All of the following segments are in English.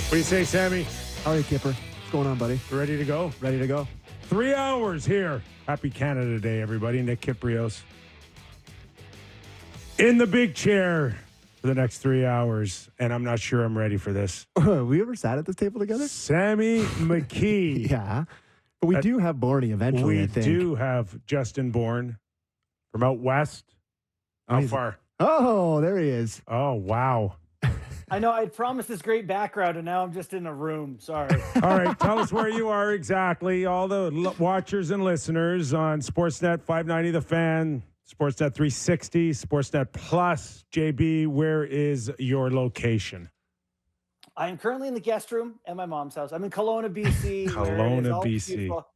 What do you say, Sammy? All right, Kyper. What's going on, buddy? Ready to go? Ready to go. 3 hours here. Happy Canada Day, everybody. Nick Kypreos. In the big chair for the next 3 hours, and I'm not sure I'm ready for this. We ever sat at this table together? Sammy McKee. Yeah. But we do have Bourne eventually, We I think. do have Justin Bourne from out west. How far? Oh, there he is. Oh, wow. I know I'd promised this great background, and now I'm just in a room. Sorry. All right, tell us where you are exactly. All the watchers and listeners on Sportsnet 590 The Fan, Sportsnet 360, Sportsnet Plus. JB, where is your location? I am currently in the guest room at my mom's house. I'm in Kelowna, BC. Kelowna, BC. Beautiful.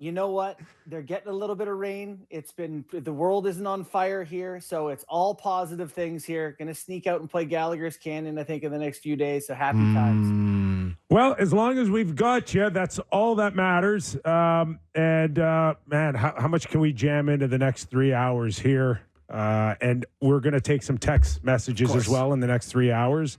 You know what? They're getting a little bit of rain. The world isn't on fire here, so it's all positive things here. Going to sneak out and play Gallagher's Canyon, I think, in the next few days, so happy times. Well, as long as we've got you, that's all that matters. Man, how much can we jam into the next 3 hours here? And we're going to take some text messages as well in the next 3 hours.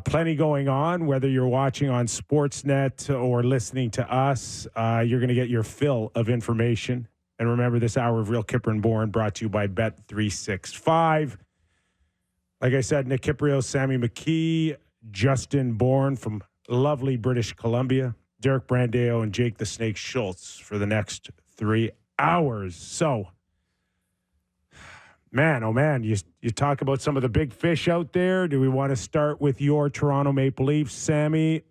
Plenty going on, whether you're watching on Sportsnet or listening to us. You're going to get your fill of information. And remember, this hour of Real Kyper and Bourne brought to you by Bet365. Like I said, Nick Kypreos, Sammy McKee, Justin Bourne from lovely British Columbia, Derek Brandeo, and Jake the Snake Schultz for the next 3 hours. So, man, oh man, you talk about some of the big fish out there. Do we want to start with your Toronto Maple Leafs? Sammy,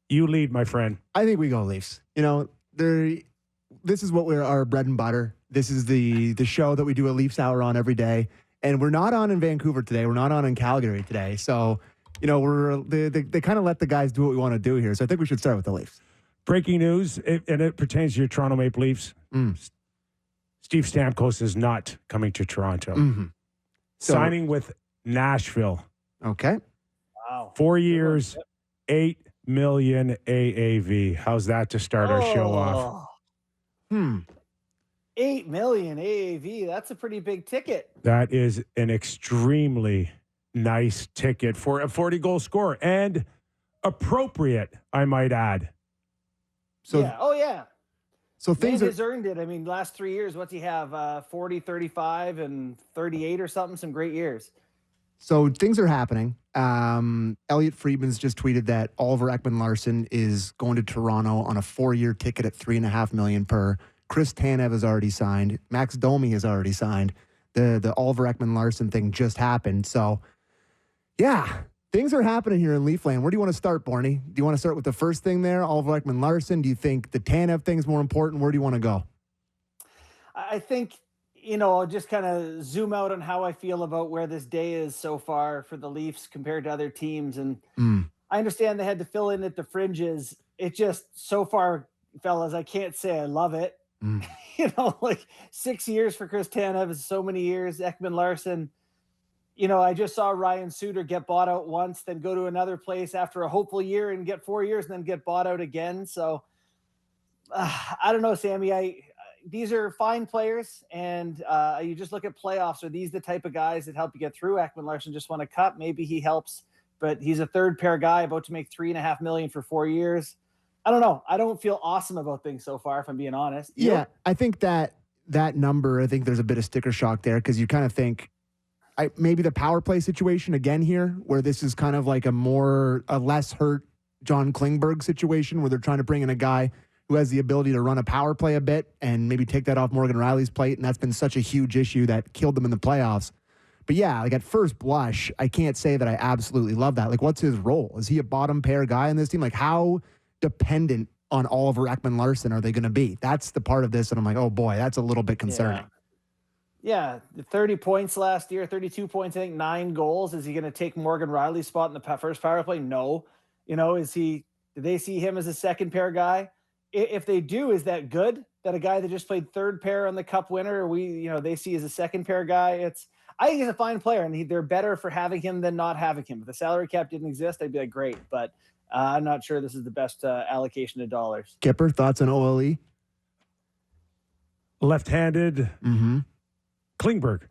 you lead, my friend. I think we go Leafs. You know, this is what we're our bread and butter. This is the show that we do a Leafs Hour on every day. And we're not on in Vancouver today. We're not on in Calgary today. So, you know, they kind of let the guys do what we want to do here. So I think we should start with the Leafs. Breaking news, and it pertains to your Toronto Maple Leafs. Steve Stamkos is not coming to Toronto. Signing with Nashville. Okay. Wow. 4 years, $8 million AAV. How's that to start our show off? $8 million AAV. That's a pretty big ticket. That is an extremely nice ticket for a 40-goal scorer, and appropriate, I might add. So, yeah. Oh, yeah. So things has earned it. I mean, last 3 years, what's he have? 40, 35, and 38 or something. Some great years. So things are happening. Elliot Friedman's just tweeted that Oliver Ekman-Larsson is going to Toronto on a 4-year ticket at $3.5 million per. Chris Tanev has already signed. Max Domi has already signed. The Oliver Ekman-Larsson thing just happened. So, yeah, things are happening here in Leafland. Where do you want to start, Barney? Do you want to start with the first thing there, Oliver Ekman-Larsson? Do you think the Tanev thing's more important? Where do you want to go? I think, you know, I'll just kind of zoom out on how I feel about where this day is so far for the Leafs compared to other teams. And I understand they had to fill in at the fringes. It just, so far, fellas, I can't say I love it. You know, like 6 years for Chris Tanev is so many years. Ekman-Larsson, you know, I just saw Ryan Suter get bought out once, then go to another place after a hopeful year and get 4 years and then get bought out again. So I don't know, Sammy. These are fine players, and you just look at playoffs. Are these the type of guys that help you get through? Ekman-Larsson just won a cup. Maybe he helps, but he's a third pair guy about to make $3.5 million for 4 years. I don't know. I don't feel awesome about things so far, if I'm being honest. Yeah, I think that number, I think there's a bit of sticker shock there because you kind of think maybe the power play situation again here, where this is kind of like a less hurt John Klingberg situation where they're trying to bring in a guy who has the ability to run a power play a bit and maybe take that off Morgan Riley's plate. And that's been such a huge issue that killed them in the playoffs. But yeah, like at first blush, I can't say that I absolutely love that. Like, what's his role? Is he a bottom pair guy in this team? Like, how dependent on Oliver Ekman-Larsson are they going to be? That's the part of this. And I'm like, oh boy, that's a little bit concerning. Yeah. 30 points last year, 32 points, I think 9 goals. Is he going to take Morgan Riley's spot in the first power play? No. You know, do they see him as a second pair guy? If they do, is that good that a guy that just played third pair on the cup winner, they see as a second pair guy? I think he's a fine player, and they're better for having him than not having him. If the salary cap didn't exist, I'd be like, great. But I'm not sure this is the best allocation of dollars. Kyper, thoughts on OLE? Left-handed. Klingberg.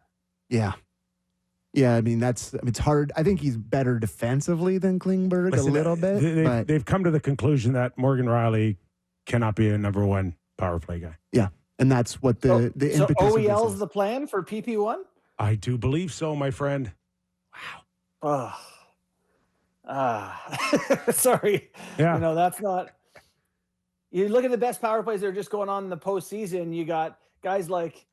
Yeah. Yeah, I mean, it's hard. I think he's better defensively than Klingberg a little bit. They've come to the conclusion that Morgan Rielly cannot be a number one power play guy. Yeah, and that's what the so impetus of this OEL's is. the plan for PP1? I do believe so, my friend. Sorry. Yeah. That's not. You look at the best power plays that are just going on in the postseason. You got guys like,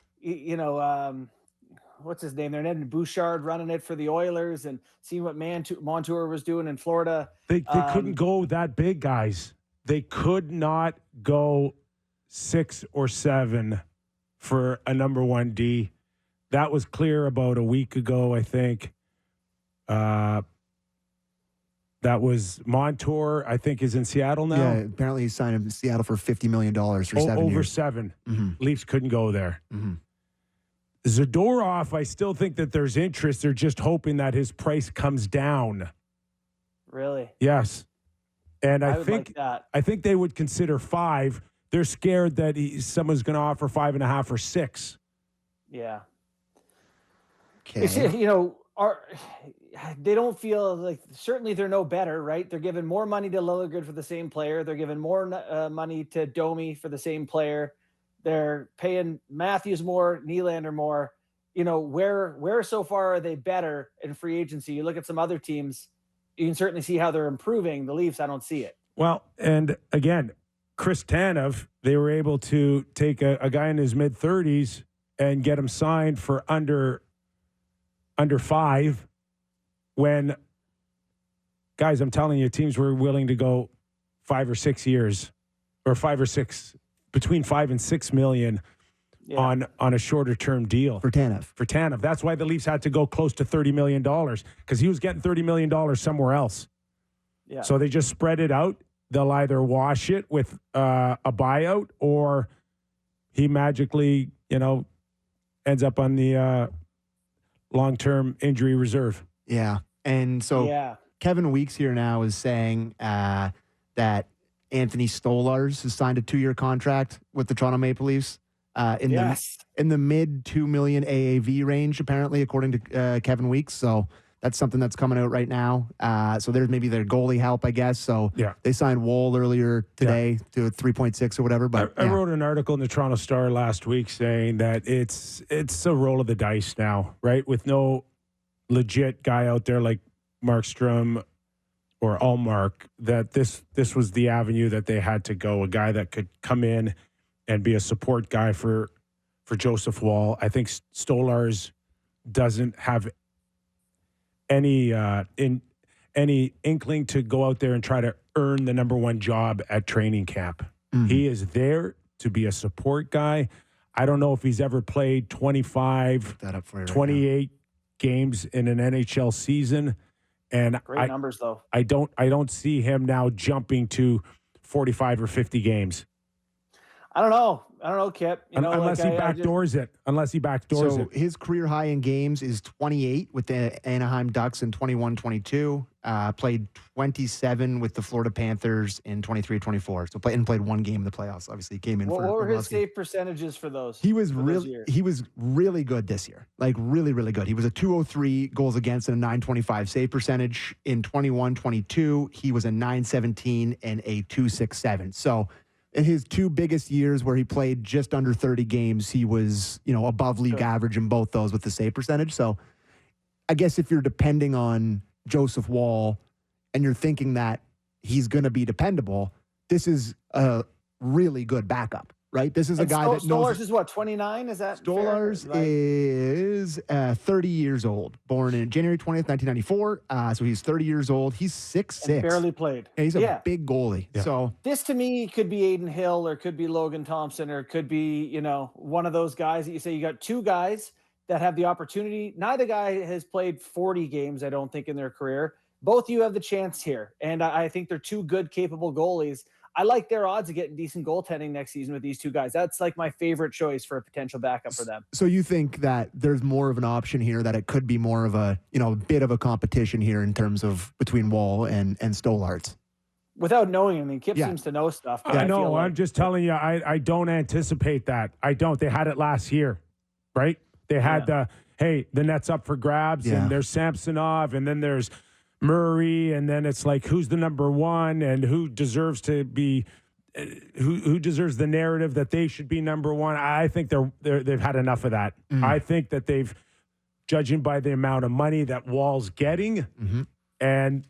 what's his name? They're Ned Bouchard running it for the Oilers and seeing what Montour was doing in Florida. They couldn't go that big, guys. They could not go 6 or 7 for a number one D. That was clear about a week ago, I think. That was Montour, I think, is in Seattle now. Yeah, apparently he signed in Seattle for $50 million for 7 years. Over 7. Mm-hmm. Leafs couldn't go there. Mm-hmm. Zadorov, I still think that there's interest. They're just hoping that his price comes down. Really? Yes. And I think like that. I think they would consider 5. They're scared that someone's going to offer 5.5 or 6. Yeah. Okay. They don't feel like, certainly they're no better, right? They're giving more money to Liljegren for the same player. They're giving more money to Domi for the same player. They're paying Matthews more, Nylander more. Where so far are they better in free agency? You look at some other teams, you can certainly see how they're improving. The Leafs, I don't see it. Well, and again, Chris Tanev, they were able to take a guy in his mid-30s and get him signed for under 5 when, guys, I'm telling you, teams were willing to go 5 or 6 years or 5 or 6, between 5 and 6 million on a shorter term deal. For Tanev. That's why the Leafs had to go close to $30 million because he was getting $30 million somewhere else. Yeah. So they just spread it out. They'll either wash it with a buyout or he magically, ends up on the long-term injury reserve. Yeah. And so Kevin Weeks here now is saying that Anthony Stolarz has signed a 2-year contract with the Toronto Maple Leafs in the mid $2 million AAV range, apparently, according to Kevin Weeks. So that's something that's coming out right now. So there's maybe their goalie help, I guess. So they signed Woll earlier today to 3.6 or whatever. But I wrote an article in the Toronto Star last week saying that it's a roll of the dice now, right? With no legit guy out there like Markstrom or Allmark, that this was the avenue that they had to go. A guy that could come in and be a support guy for Joseph Woll. I think Stolarz doesn't have any inkling to go out there and try to earn the number one job at training camp. Mm-hmm. He is there to be a support guy. I don't know if he's ever played 25, 28 games in an NHL season. And great numbers, though. I don't see him now jumping to 45 or 50 games. I don't know, Kip. Unless he backdoors it. So his career high in games is 28 with the Anaheim Ducks in 21-22. Played 27 with the Florida Panthers in 23-24. So played one game in the playoffs. Obviously, came in. What were his save percentages for those? He was really good this year. Like really, really good. He was a 203 goals against and a 925 save percentage in 21-22. He was a 917 and a 267. So in his 2 biggest years where he played just under 30 games, he was, above league average in both those with the save percentage. So I guess if you're depending on Joseph Woll and you're thinking that he's going to be dependable, this is a really good backup, right? This is a guy that knows. Stolarz is what, 29? Is that Stolarz is 30 years old, born in January 20th, 1994. So he's 30 years old. He's 6'6". And barely played. And he's a big goalie. Yeah. So this to me could be Aiden Hill or could be Logan Thompson or could be, one of those guys that you say you got 2 guys that have the opportunity. Neither guy has played 40 games, I don't think, in their career. Both you have the chance here. And I think they're 2 good, capable goalies. I like their odds of getting decent goaltending next season with these 2 guys. That's like my favorite choice for a potential backup for them. So you think that there's more of an option here, that it could be more of a, a bit of a competition here in terms of between Woll and Stolarz? Without knowing, Kip seems to know stuff. I know. I'm just telling you, I don't anticipate that. I don't. They had it last year, right? They had hey, the net's up for grabs, and there's Samsonov, and then there's Murray, and then it's like, who's the number one, and who deserves to be, who deserves the narrative that they should be number one. I think they've had enough of that. I think that they've, judging by the amount of money that Wall's getting, and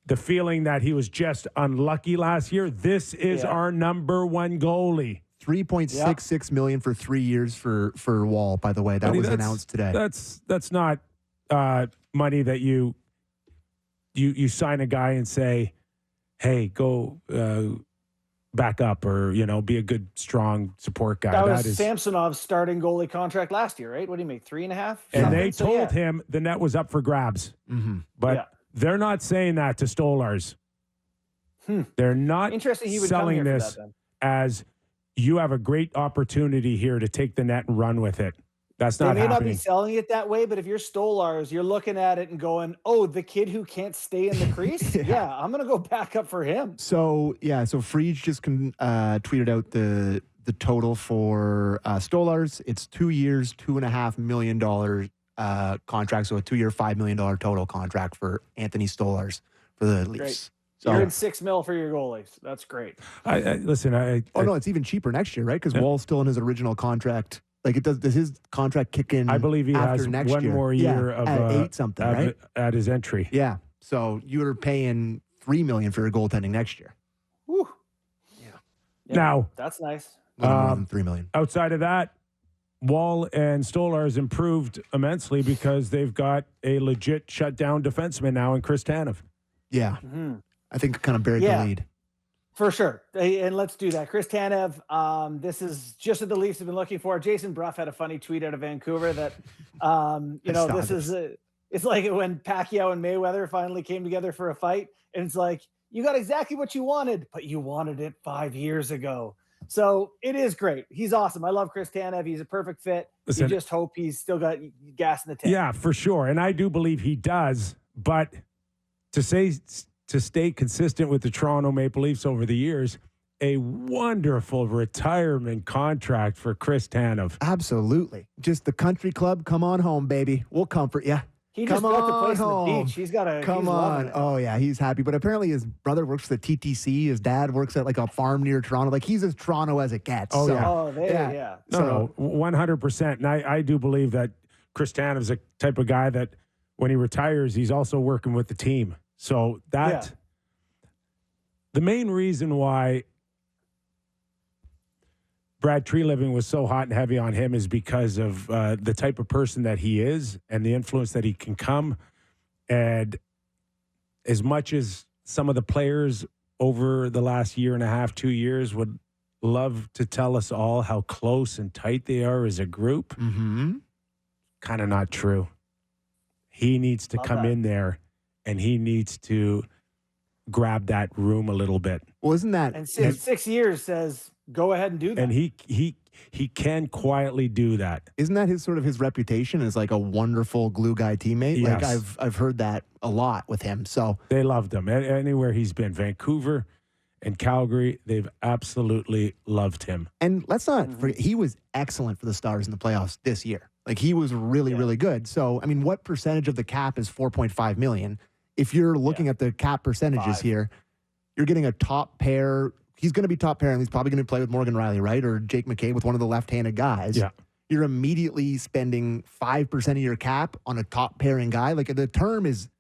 the feeling that he was just unlucky last year, this is our number one goalie. $3.66 million for 3 years for Wall, by the way. That was announced today. That's not money that you sign a guy and say, hey, go back up, or, be a good, strong support guy. That was Samsonov's starting goalie contract last year, right? What do you make, 3.5? And they told him the net was up for grabs. But they're not saying that to Stolarz. They're not selling this as, you have a great opportunity here to take the net and run with it. That's not happening. They may not be selling it that way, but if you're Stolarz, you're looking at it and going, oh, the kid who can't stay in the crease? I'm going to go back up for him. So Freege just tweeted out the total for Stolarz. It's 2 years, $2.5 million contract, so a 2-year, $5 million total contract for Anthony Stolarz for the Leafs. Great. So, you're in $6 million for your goalies. That's great. Listen, no, it's even cheaper next year, right? Because Wall's still in his original contract. Like, does his contract kick in? I believe he has next one year? more year of at 8 something, right? At his entry. Yeah. So you're paying $3 million for your goaltending next year. Whew. Yeah. Now that's nice. More than $3 million. Outside of that, Wall and Stolarz improved immensely because they've got a legit shutdown defenseman now in Chris Tanev. Yeah. I think kind of buried the lead. For sure. And let's do that. Chris Tanev, this is just what the Leafs have been looking for. Jason Brough had a funny tweet out of Vancouver that, it's like when Pacquiao and Mayweather finally came together for a fight. And it's like, you got exactly what you wanted, but you wanted it 5 years ago. So it is great. He's awesome. I love Chris Tanev. He's a perfect fit. Listen, you just hope he's still got gas in the tank. Yeah, for sure. And I do believe he does. But to stay consistent with the Toronto Maple Leafs over the years, a wonderful retirement contract for Chris Tanev. Absolutely. Just the country club. Come on home, baby. We'll comfort you. He just got the place on the beach. He's got a come on. Oh yeah, he's happy. But apparently his brother works for the TTC. His dad works at like a farm near Toronto. Like he's as Toronto as it gets. Oh, so, yeah. Oh, yeah. No, 100%. And I do believe that Chris Tanev's a type of guy that when he retires, he's also working with the team. So the main reason why Brad Treliving was so hot and heavy on him is because of the type of person that he is and the influence that he can come. And as much as some of the players over the last year and a half, 2 years would love to tell us all how close and tight they are as a group, kind of not true. He needs to come in there and he needs to grab that room a little bit. Well, isn't that... And 6 years says... Go ahead and do that. And he can quietly do that. Isn't that his reputation as like a wonderful glue guy teammate? Yes. Like I've heard that a lot with him. So they loved him. Anywhere he's been, Vancouver and Calgary, they've absolutely loved him. And let's not forget, he was excellent for the Stars in the playoffs this year. Like he was really, really good. So I mean, what percentage of the cap is $4.5 million? If you're looking at the cap percentages here, you're getting a top pair. He's going to be top pair, and he's probably going to play with Morgan Rielly, right? Or Jake McKay with one of the left-handed guys. Yeah. You're immediately spending 5% of your cap on a top pairing guy. Like the term is,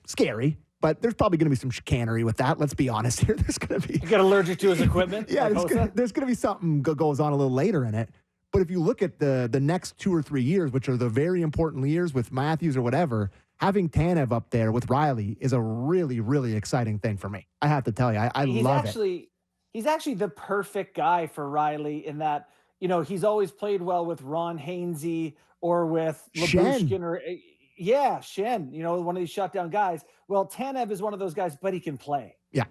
scary, but there's probably going to be some chicanery with that. Let's be honest here. There's going to be... You get allergic to his equipment? Yeah, there's going to be something goes on a little later in it. But if you look at the next 2 or 3 years, which are the very important years with Matthews or whatever, having Tanev up there with Rielly is a really, really exciting thing for me. I have to tell you, I love it. He's actually the perfect guy for Rielly in that, he's always played well with Ron Hainsey or with Labushkin or Shen, one of these shutdown guys. Well, Tanev is one of those guys, but he can play. Yeah.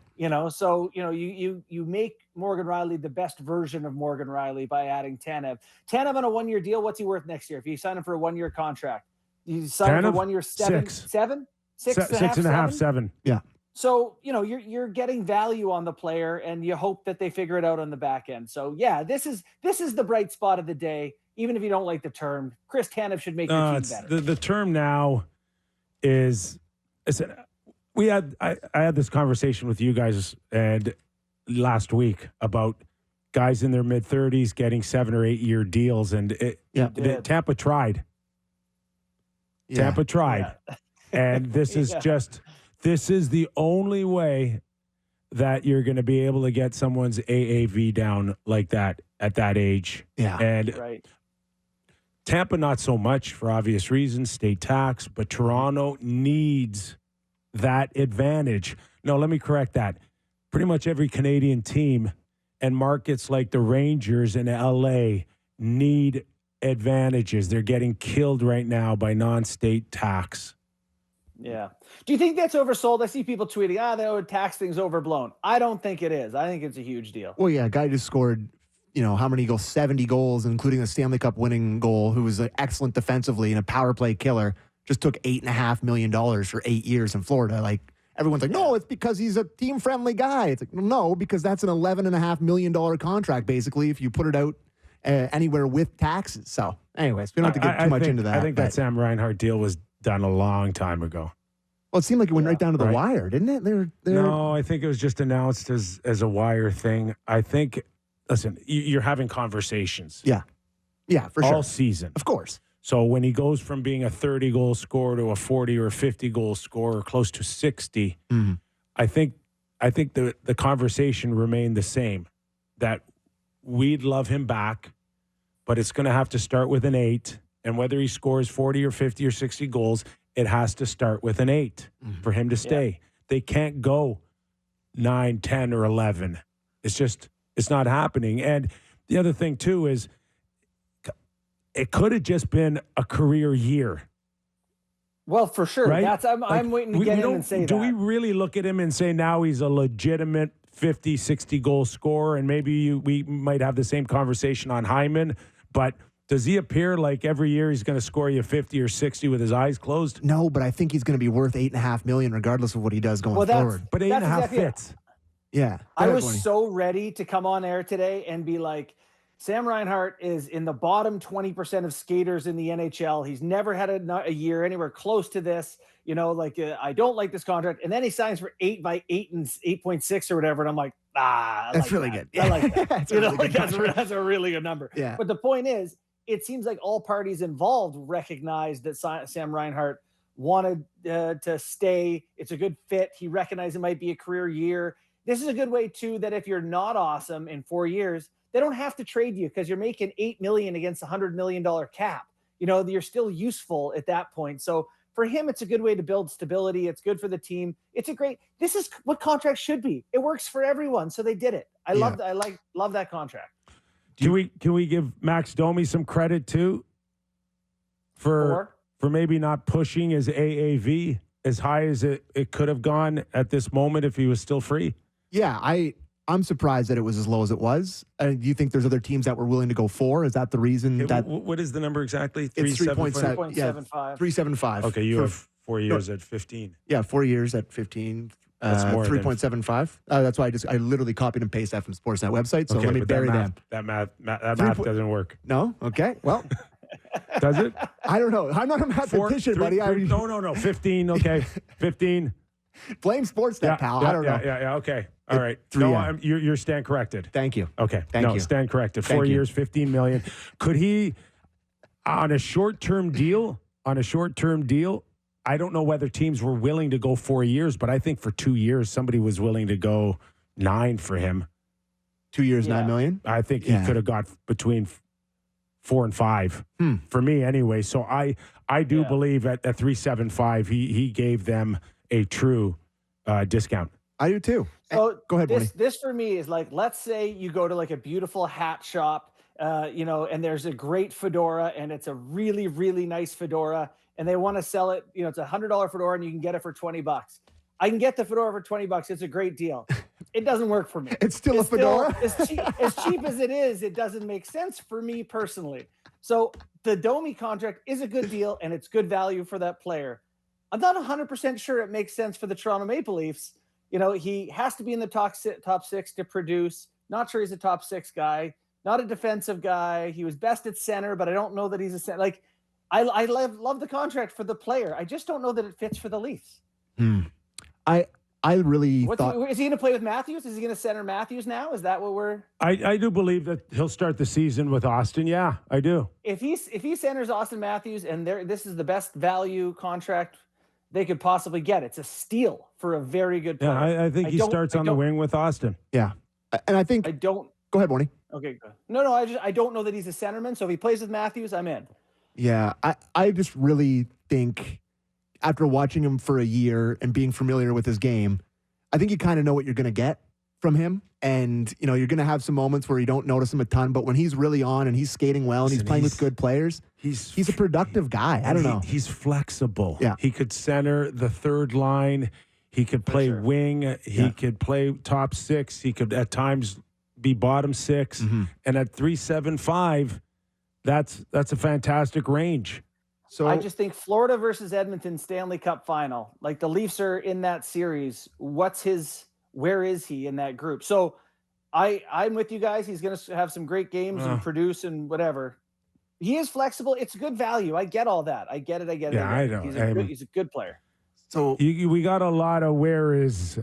So, you make Morgan Rielly the best version of Morgan Rielly by adding Tanev. Tanev on a 1-year deal, what's he worth next year? If you sign him for a 1-year contract, you sign for 1 year, six and a half, seven. Yeah. So, you're getting value on the player and you hope that they figure it out on the back end. So yeah, this is the bright spot of the day. even if you don't like the term, Chris Tanev should make your team better. The term now is, listen, I had this conversation with you guys and last week about guys in their mid-30s getting 7 or 8 year deals, and Tampa tried. Yeah. Tampa tried. Yeah. And this is this is the only way that you're going to be able to get someone's AAV down like that at that age. Yeah. And Tampa, not so much for obvious reasons, state tax, but Toronto needs that advantage. No, let me correct that. Pretty much every Canadian team and markets like the Rangers and LA need advantages. They're getting killed right now by non-state tax. Yeah. Do you think that's oversold? I see people tweeting, the tax thing's overblown. I don't think it is. I think it's a huge deal. Well, yeah, a guy just scored, how many goals? 70 goals, including a Stanley Cup winning goal, who was excellent defensively and a power play killer, just took $8.5 million for 8 years in Florida. Like, everyone's like, no, it's because he's a team-friendly guy. It's like, no, because that's an $11.5 million contract, basically, if you put it out anywhere with taxes. So, anyways, we don't have to get too much into that. I think that Sam Reinhart deal was done a long time ago. Well, it seemed like it went right down to the wire, didn't it? No, I think it was just announced as a wire thing. I think, listen, you're having conversations. Yeah. Yeah, for sure. All season. Of course. So when he goes from being a 30-goal scorer to a 40 or a 50-goal scorer, close to 60, I think the conversation remained the same, that we'd love him back, but it's going to have to start with an 8. And whether he scores 40 or 50 or 60 goals, it has to start with an 8 for him to stay. Yeah. They can't go 9, 10, or 11. It's not happening. And the other thing, too, is it could have just been a career year. Well, for sure. Right? I'm waiting to get in and say that. Do we really look at him and say now he's a legitimate 50, 60 goal scorer? And maybe we might have the same conversation on Hyman, but does he appear like every year he's going to score you 50 or 60 with his eyes closed? No, but I think he's going to be worth $8.5 million regardless of what he does going forward. But 8.5 fits. Yeah. I was so ready to come on air today and be like, Sam Reinhart is in the bottom 20% of skaters in the NHL. He's never had a year anywhere close to this. I don't like this contract. And then he signs for 8 by 8 and 8.6 or whatever. And I'm like, that's really good. I like that. That's a really good number. Yeah. But the point is, it seems like all parties involved recognized that Sam Reinhart wanted to stay. It's a good fit. He recognized it might be a career year. This is a good way, too, that if you're not awesome in 4 years, they don't have to trade you because you're making $8 million against a $100 million cap. You're still useful at that point. So for him, it's a good way to build stability. It's good for the team. This is what contracts should be. It works for everyone. So they did it. I love that contract. Can we give Max Domi some credit too for maybe not pushing his AAV as high as it could have gone at this moment if he was still free? Yeah, I'm surprised that it was as low as it was. Do you think there's other teams that were willing to go 4? Is that the reason that? What is the number exactly? It's 3.75. Yeah, 3.75. Okay, you have 4 years at 15. Yeah, 4 years at 15. That's more 3.75. That's why I literally copied and pasted that from Sportsnet website. So let me bury them. That math doesn't work. No? Okay. Well. Does it? I don't know. I'm not a mathematician, buddy. No. 15. Okay. 15. Blame Sportsnet, pal. I don't know. Yeah. Okay. All right. You're stand corrected. Thank you. Okay. Thank you. Stand corrected. 4 years, $15 million. Could he, on a short-term deal, I don't know whether teams were willing to go 4 years, but I think for 2 years, somebody was willing to go 9 for him. 2 years, $9 million? I think he could have got between 4 and 5 for me anyway. So I do believe at 3.75, he gave them a true discount. I do too. So go ahead, this for me is like, let's say you go to like a beautiful hat shop, and there's a great fedora and it's a really, really nice fedora and they want to sell it. It's $100 fedora and you can get it for $20. I can get the fedora for $20. It's a great deal. It doesn't work for me. It's still a fedora? As cheap as it is, it doesn't make sense for me personally. So the Domi contract is a good deal and it's good value for that player. I'm not 100% sure it makes sense for the Toronto Maple Leafs. He has to be in the top 6 to produce. Not sure he's a top 6 guy. not a defensive guy. He was best at center, but I don't know that he's a center. Like, I love the contract for the player. I just don't know that it fits for the Leafs. I really thought. Is he going to play with Matthews? Is he going to center Matthews now? Is that what we're? I do believe that he'll start the season with Austin. Yeah, I do. If he centers Austin Matthews and this is the best value contract they could possibly get, it's a steal for a very good player. Yeah, I think he starts on the wing with Austin. Yeah, and I think I don't. Go ahead, Bonnie. Okay, good. No, I don't know that he's a centerman. So if he plays with Matthews, I'm in. Yeah, I just really think after watching him for a year and being familiar with his game, I think you kind of know what you're going to get from him. And, you're going to have some moments where you don't notice him a ton, but when he's really on and he's skating well and he's playing with good players, he's a productive guy. I don't know. He's flexible. Yeah. He could center the third line. He could play wing. He could play top six. He could at times be bottom six. Mm-hmm. And at 3.75, that's a fantastic range. So I just think Florida versus Edmonton Stanley Cup final, like the Leafs are in that series. Where is he in that group? So I'm with you guys. He's going to have some great games and produce and whatever. He is flexible. It's good value. I get all that. I get it. Yeah, I know. He's a good player. So we got a lot of where is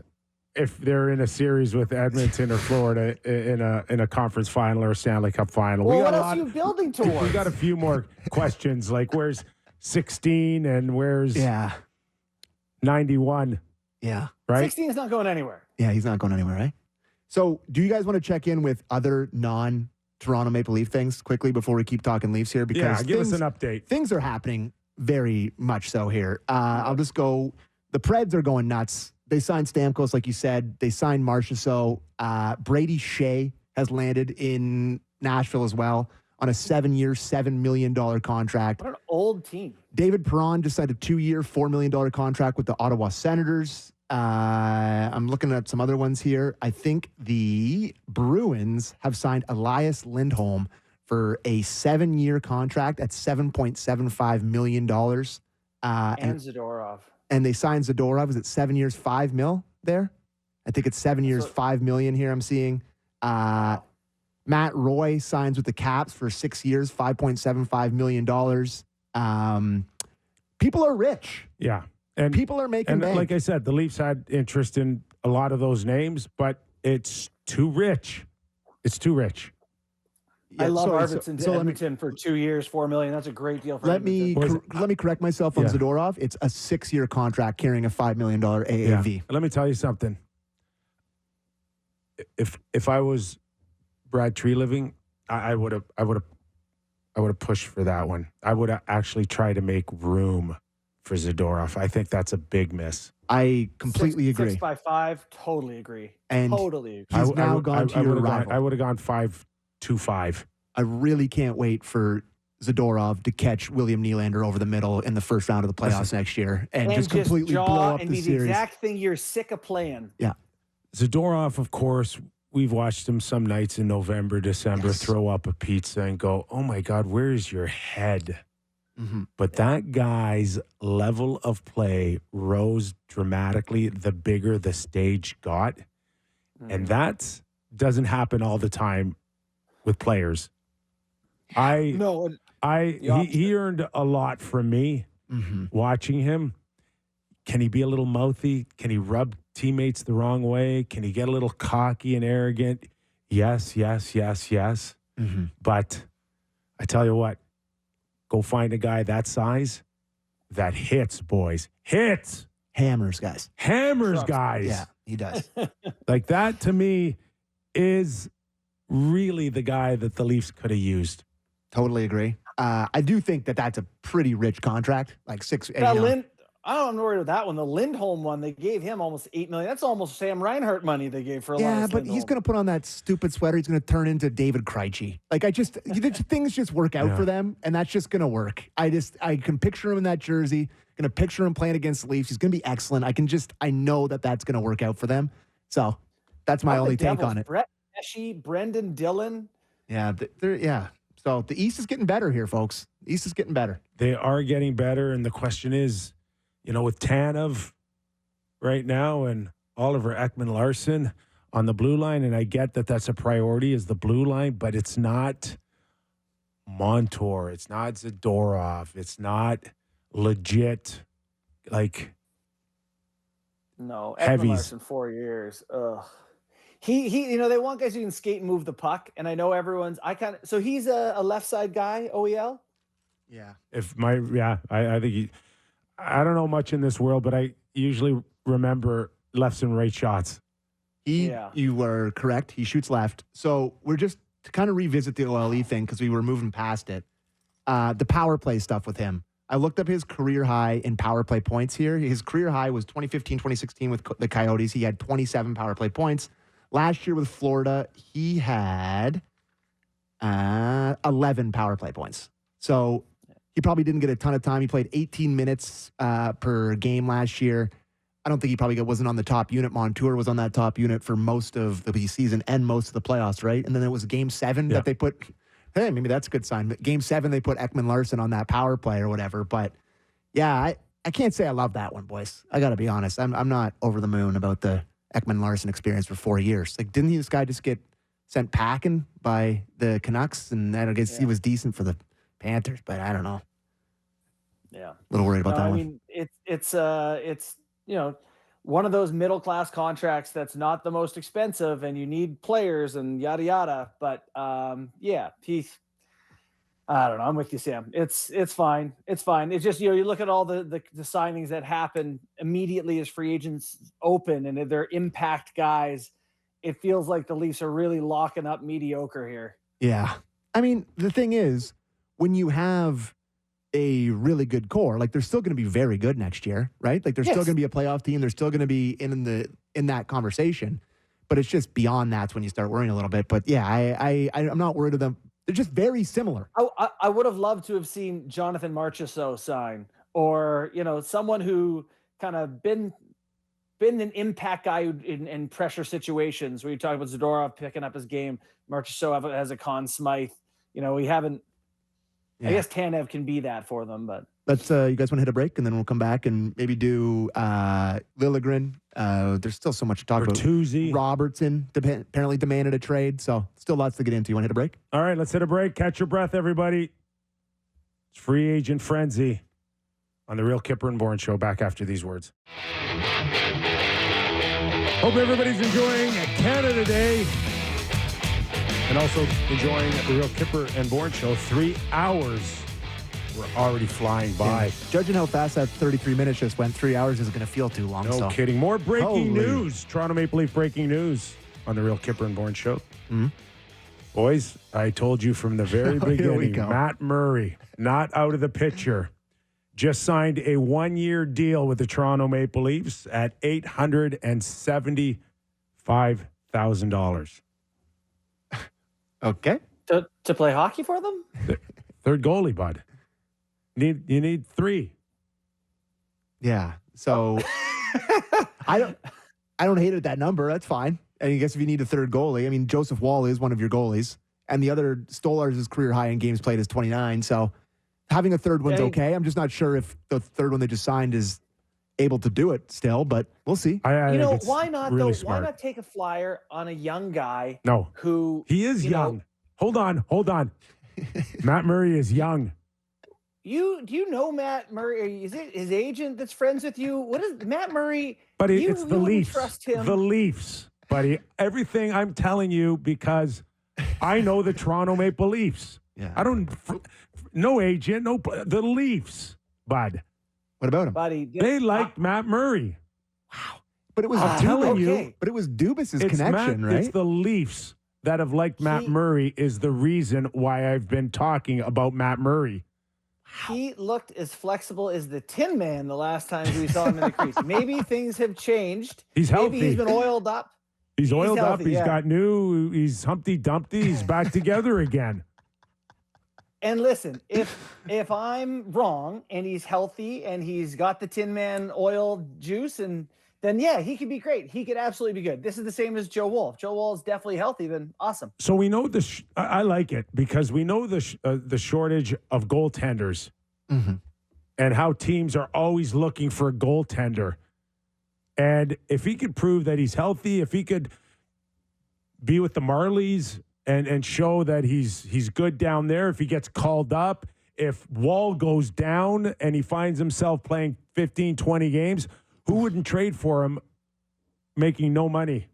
if they're in a series with Edmonton or Florida in a conference final or a Stanley Cup final. Well, what else are you building towards? We got a few more questions like where's 16 and where's 91? Yeah. Right? 16 is not going anywhere. Yeah, he's not going anywhere, right? So do you guys want to check in with other non-Toronto Maple Leaf things quickly before we keep talking Leafs here? Because give us an update. Things are happening very much so here. I'll just go. The Preds are going nuts. They signed Stamkos, like you said. They signed Marchessault. Brady Shea has landed in Nashville as well on a 7-year, $7 million contract. What an old team. David Perron just signed a 2-year, $4 million contract with the Ottawa Senators. I'm looking at some other ones here. I think the Bruins have signed Elias Lindholm for a 7-year contract at $7.75 million. And Zadorov. And they signed Zadorov. Is it 7 years, $5 million there? I think it's 7 years, $5 million here I'm seeing. Matt Roy signs with the Caps for 6 years, $5.75 million. People are rich. Yeah. And people are making bank. Like I said, the Leafs had interest in a lot of those names, but it's too rich. It's too rich. I love Robertson to Edmonton for 2 years, $4 million. That's a great deal for Let me correct myself on Zadorov. It's a 6-year contract carrying a $5 million AAV. Yeah. Let me tell you something. If I was Brad Treliving, I would have pushed for that one. I would have actually tried to make room for Zadorov. I think that's a big miss. I completely agree. 6x5, totally agree. And totally agree. He's now gone to your rival. I would have gone 5.25. I really can't wait for Zadorov to catch William Nylander over the middle in the first round of the playoffs next year and just completely blow up the series. And be the exact thing you're sick of playing. Yeah. Zadorov, of course, we've watched him some nights in November, December, throw up a pizza and go, oh my God, where is your head? Mm-hmm. But that guy's level of play rose dramatically the bigger the stage got. Mm-hmm. And that doesn't happen all the time with players. He earned a lot from me watching him. Can he be a little mouthy? Can he rub teammates the wrong way? Can he get a little cocky and arrogant? Yes. Mm-hmm. But I tell you what, go find a guy that size that hits, boys. Hits. Hammers, guys. Hammers, guys. Yeah, he does. Like that to me is really the guy that the Leafs could have used. Totally agree. I do think that that's a pretty rich contract, like six. I'm not worried with that one. The Lindholm one, they gave him almost $8 million. That's almost Sam Reinhart money they gave for a lot. Yeah, but Lindholm. He's going to put on that stupid sweater. He's going to turn into David Krejci. Like things just work out for them, and that's just going to work. I can picture him in that jersey. Going to picture him playing against the Leafs. He's going to be excellent. I know that's going to work out for them. So that's my only take on it. Brett Pesci, Brendan Dillon. Yeah, So the East is getting better here, folks. The East is getting better. They are getting better, and the question is, with Tanev right now and Oliver Ekman-Larsson, on the blue line, and I get that that's a priority is the blue line, but it's not Montour. It's not Zadorov. It's not legit, like, No, heavies. Larson 4 years. Ugh. He, they want guys who can skate and move the puck, and I know so he's a left side guy, OEL. Yeah. I think I don't know much in this world, but I usually remember lefts and right shots. You were correct. He shoots left. So we're just to kind of revisit the OLE thing because we were moving past it. The power play stuff with him. I looked up his career high in power play points here. His career high was 2015, 2016 with the Coyotes. He had 27 power play points. Last year with Florida, he had 11 power play points. So he probably didn't get a ton of time. He played 18 minutes per game last year. I don't think he probably wasn't on the top unit. Montour was on that top unit for most of the season and most of the playoffs, right? And then it was Game 7 that they put. Hey, maybe that's a good sign. But Game 7, they put Ekman Larson on that power play or whatever. But yeah, I can't say I love that one, boys. I got to be honest. I'm not over the moon about the Ekman Larson experience for 4 years. Like, didn't this guy just get sent packing by the Canucks? And I guess he was decent for the Panthers, but I don't know. Yeah, a little worried about that one. I mean, it's one of those middle class contracts that's not the most expensive, and you need players and yada yada. But he's. I don't know. I'm with you, Sam. It's fine. It's fine. It's just, you look at all the signings that happen immediately as free agents open and they're impact guys. It feels like the Leafs are really locking up mediocre here. Yeah. I mean, the thing is, when you have a really good core, like, they're still going to be very good next year, right? Like, they're still going to be a playoff team. They're still going to be in that conversation. But it's just beyond that's when you start worrying a little bit. But yeah, I'm not worried of them. They're just very similar. I would have loved to have seen Jonathan Marchessault sign, or someone who kind of been an impact guy in pressure situations where you talk about Zadorov picking up his game. Marchessault has a Conn Smythe. We haven't. Yeah. I guess Tanev can be that for them, but let's. You guys want to hit a break, and then we'll come back and maybe do Liljegren. There's still so much to talk about. Bertuzzi. Robertson apparently demanded a trade, so still lots to get into. You want to hit a break? All right, let's hit a break. Catch your breath, everybody. It's free agent frenzy on the Real Kyper and Bourne Show. Back after these words. Hope everybody's enjoying Canada Day. And also enjoying the Real Kyper and Bourne Show. 3 hours. We're already flying by. Yeah. Judging how fast that 33 minutes just went, 3 hours isn't going to feel too long. No kidding. More breaking news. Toronto Maple Leaf breaking news on the Real Kyper and Bourne Show. Mm-hmm. Boys, I told you from the very beginning, Matt Murray, not out of the picture, just signed a 1-year deal with the Toronto Maple Leafs at $875,000. Okay. To play hockey for them? Third goalie, bud. You need 3. Yeah. So I don't hate it, that number. That's fine. And I guess if you need a third goalie, I mean, Joseph Wall is one of your goalies. And the other, Stolarz' career high in games played is 29. So having a third one's okay. I'm just not sure if the third one they just signed is able to do it still, but we'll see. Why not, really though? Smart. Why not take a flyer on a young guy? No. Who he is young. Hold on. Matt Murray is young. Do you know Matt Murray? Is it his agent that's friends with you? What is Matt Murray? Buddy, it's the Leafs. Trust him. The Leafs, buddy. Everything I'm telling you because I know the Toronto Maple Leafs. Yeah. I don't. No agent. No. The Leafs, bud. What about him, buddy? They liked Matt Murray. Wow. But it was I'm telling you. But it was Dubas's connection, right? It's the Leafs that have liked Matt Murray is the reason why I've been talking about Matt Murray. He looked as flexible as the Tin Man the last time we saw him in the crease. Maybe things have changed. He's healthy. Maybe he's been oiled up. He's oiled up. He's got new. He's Humpty Dumpty. He's back together again. And listen, if I'm wrong and he's healthy and he's got the Tin Man oil juice, and then he could be great. He could absolutely be good. This is the same as Joe Woll. If Joe Woll is definitely healthy, then awesome. So we know this. I like it because we know the shortage of goaltenders, and how teams are always looking for a goaltender. And if he could prove that he's healthy, if he could be with the Marlies and show that he's good down there. If he gets called up, if Wall goes down and he finds himself playing 15, 20 games, who wouldn't trade for him making no money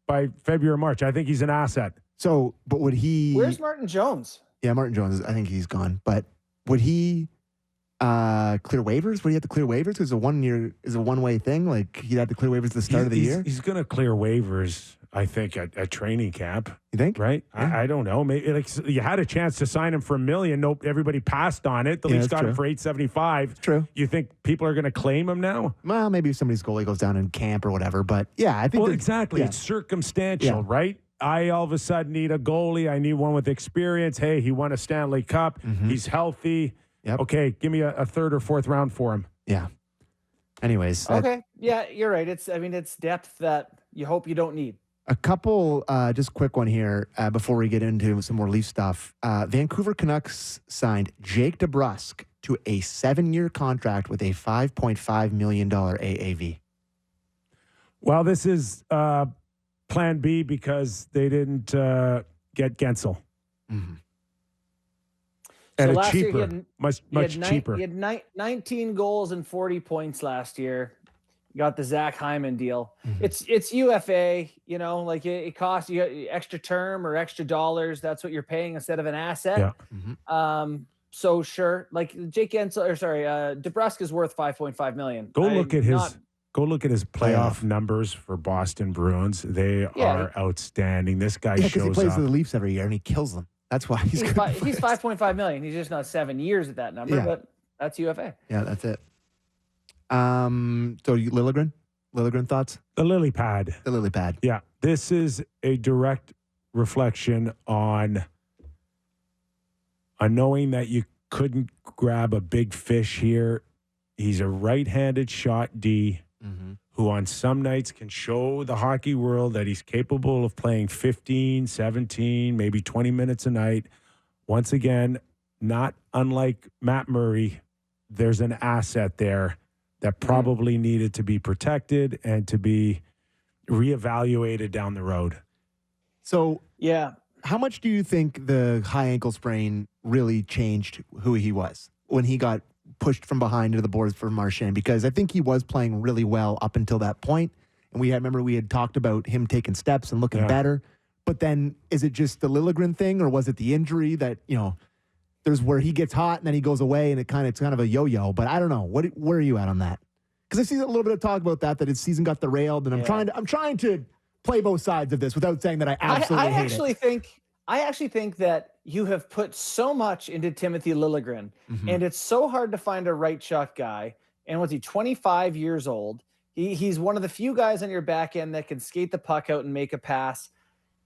by February, March? I think he's an asset. So, but would he... Where's Martin Jones? Yeah, Martin Jones, I think he's gone. But would he clear waivers? Would he have to clear waivers? Because a one-way thing. Like, he'd have to clear waivers at the start of the year? He's going to clear waivers, I think, at training camp. You think? Right? Yeah. I don't know. Maybe you had a chance to sign him for $1 million. Nope, everybody passed on it. The Leafs got him for $875. True. You think people are going to claim him now? Well, maybe if somebody's goalie goes down in camp or whatever. But yeah, I think. Well, exactly. Yeah. It's circumstantial, right? I all of a sudden need a goalie. I need one with experience. Hey, he won a Stanley Cup. Mm-hmm. He's healthy. Yep. Okay, give me a third or fourth round for him. Yeah. Anyways. Okay. Yeah, you're right. It's depth that you hope you don't need. A couple, just quick one here before we get into some more Leaf stuff. Vancouver Canucks signed Jake DeBrusk to a 7-year contract with a $5.5 million AAV. Well, this is plan B because they didn't get Guentzel. Mm-hmm. And so a cheaper, much cheaper. He had 19 goals and 40 points last year. Got the Zach Hyman deal. Mm-hmm. It's UFA, like it costs you extra term or extra dollars. That's what you're paying instead of an asset. Yeah. Mm-hmm. So sure, like Jake Guentzel, DeBrusk is worth $5.5 million. Go look at his playoff numbers for Boston Bruins. They are outstanding. This guy shows up. Because he plays for the Leafs every year and he kills them. That's why he's $5.5 million. He's just not 7 years at that number, but that's UFA. Yeah, that's it. So Liljegren thoughts? The lily pad. Yeah. This is a direct reflection on knowing that you couldn't grab a big fish here. He's a right-handed shot D who on some nights can show the hockey world that he's capable of playing 15, 17, maybe 20 minutes a night. Once again, not unlike Matt Murray, there's an asset there that probably needed to be protected and to be reevaluated down the road. So, how much do you think the high ankle sprain really changed who he was when he got pushed from behind into the boards for Marchand? Because I think he was playing really well up until that point. And we had talked about him taking steps and looking better. But then is it just the Liljegren thing, or was it the injury that, there's where he gets hot and then he goes away and it's kind of a yo-yo, but I don't know. Where are you at on that? Because I see a little bit of talk about that his season got derailed, and I'm trying to play both sides of this without saying that I absolutely hate it. I actually think that you have put so much into Timothy Liljegren, and it's so hard to find a right shot guy. And was he 25 years old? He's one of the few guys on your back end that can skate the puck out and make a pass.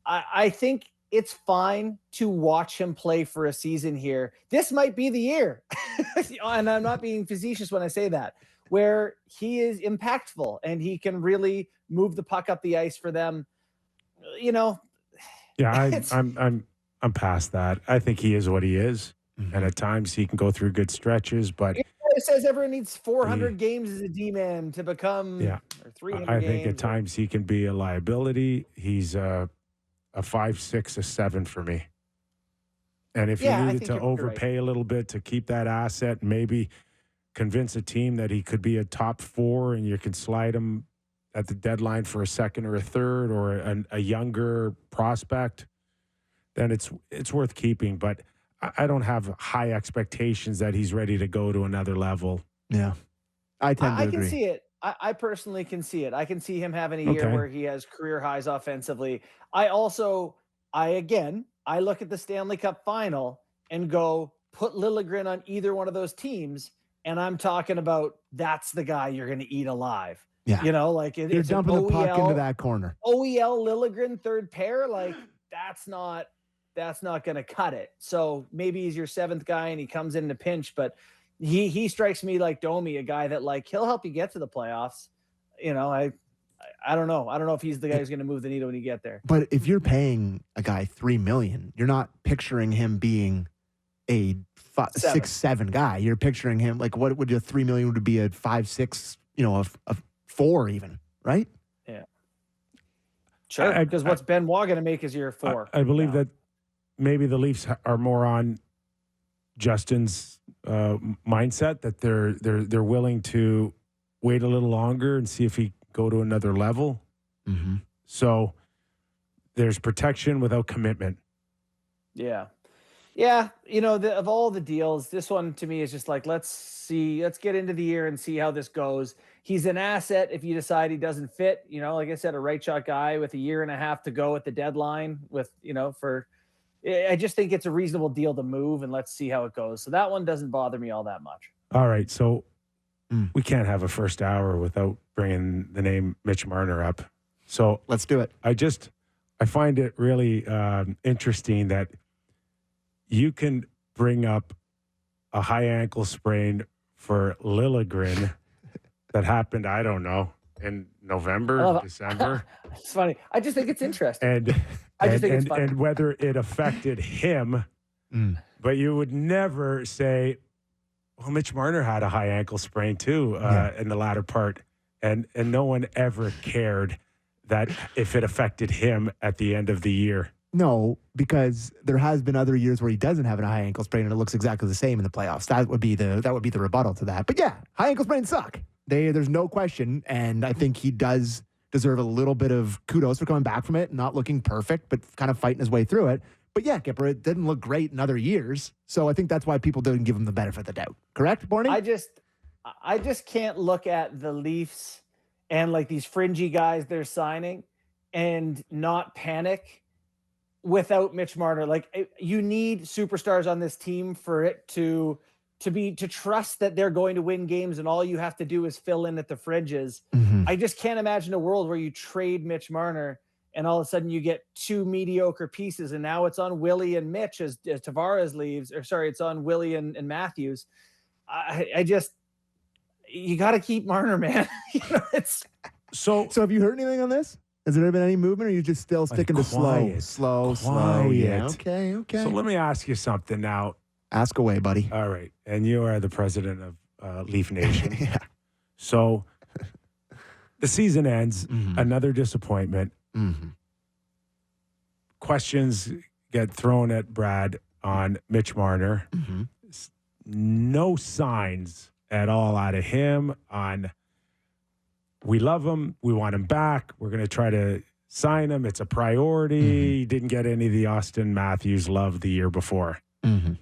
I think it's fine to watch him play for a season here. This might be the year. And I'm not being facetious when I say that, where he is impactful and he can really move the puck up the ice for them. Yeah, I'm past that. I think he is what he is. Mm-hmm. And at times he can go through good stretches, but it says everyone needs 400 games as a D-man to become or 300 I think at times he can be a liability. He's a 5, 6, a 7 for me. And if you needed to overpay a little bit to keep that asset, maybe convince a team that he could be a top 4 and you can slide him at the deadline for a second or a third or a younger prospect, then it's worth keeping. But I don't have high expectations that he's ready to go to another level. Yeah. I tend to agree. I can see it. I personally can see it. I can see him having a year where he has career highs offensively. I look at the Stanley Cup final and go, put Liljegren on either one of those teams, and I'm talking about that's the guy you're going to eat alive. Yeah. You're dumping the puck into that corner. OEL Liljegren third pair, that's not going to cut it. So maybe he's your 7th guy and he comes in a pinch, but he strikes me like Domi, a guy that he'll help you get to the playoffs. I don't know. I don't know if he's the guy who's going to move the needle when you get there. But if you're paying a guy $3 million, you're not picturing him being a 6, 7 guy. You're picturing him what would a $3 million would be a 5, 6, a 4 even, right? Yeah. Sure. Because what's Benoit going to make is year 4? I believe that maybe the Leafs are more on Justin's mindset, that they're willing to wait a little longer and see if he go to another level. Mm-hmm. So there's protection without commitment. Yeah. Yeah. Of all the deals, this one to me is just like, let's get into the year and see how this goes. He's an asset if you decide he doesn't fit. Like I said, a right shot guy with a year and a half to go at the deadline I just think it's a reasonable deal to move, and let's see how it goes. So that one doesn't bother me all that much. All right. So we can't have a first hour without bringing the name Mitch Marner up. So let's do it. I find it really interesting that you can bring up a high ankle sprain for Liljegren that happened, I don't know, in November, December. It's funny. I just think it's interesting. And I just think it's funny. And whether it affected him, but you would never say, well, Mitch Marner had a high ankle sprain too in the latter part. And no one ever cared that if it affected him at the end of the year. No, because there has been other years where he doesn't have a high ankle sprain and it looks exactly the same in the playoffs. That would be the rebuttal to that. But yeah, high ankle sprains suck. There's no question, and I think he does deserve a little bit of kudos for coming back from it, not looking perfect, but kind of fighting his way through it. But yeah, Kyper, it didn't look great in other years, so I think that's why people didn't give him the benefit of the doubt. Correct, Barney? I just can't look at the Leafs and like these fringy guys they're signing and not panic without Mitch Marner. Like, you need superstars on this team for it to trust that they're going to win games, and all you have to do is fill in at the fringes. Mm-hmm. I just can't imagine a world where you trade Mitch Marner and all of a sudden you get 2 mediocre pieces, and now it's on Willie and Mitch as Tavares leaves, it's on Willie and Matthews. You got to keep Marner, man. So have you heard anything on this? Has there been any movement, or are you just still sticking to slow? Yeah. Okay. So let me ask you something now. Ask away, buddy. All right. And you are the president of Leaf Nation. Yeah. So the season ends, another disappointment. Mm-hmm. Questions get thrown at Brad on Mitch Marner. Mm-hmm. No signs at all out of him on, we love him, we want him back, we're going to try to sign him, it's a priority. He didn't get any of the Austin Matthews love the year before. Mm-hmm.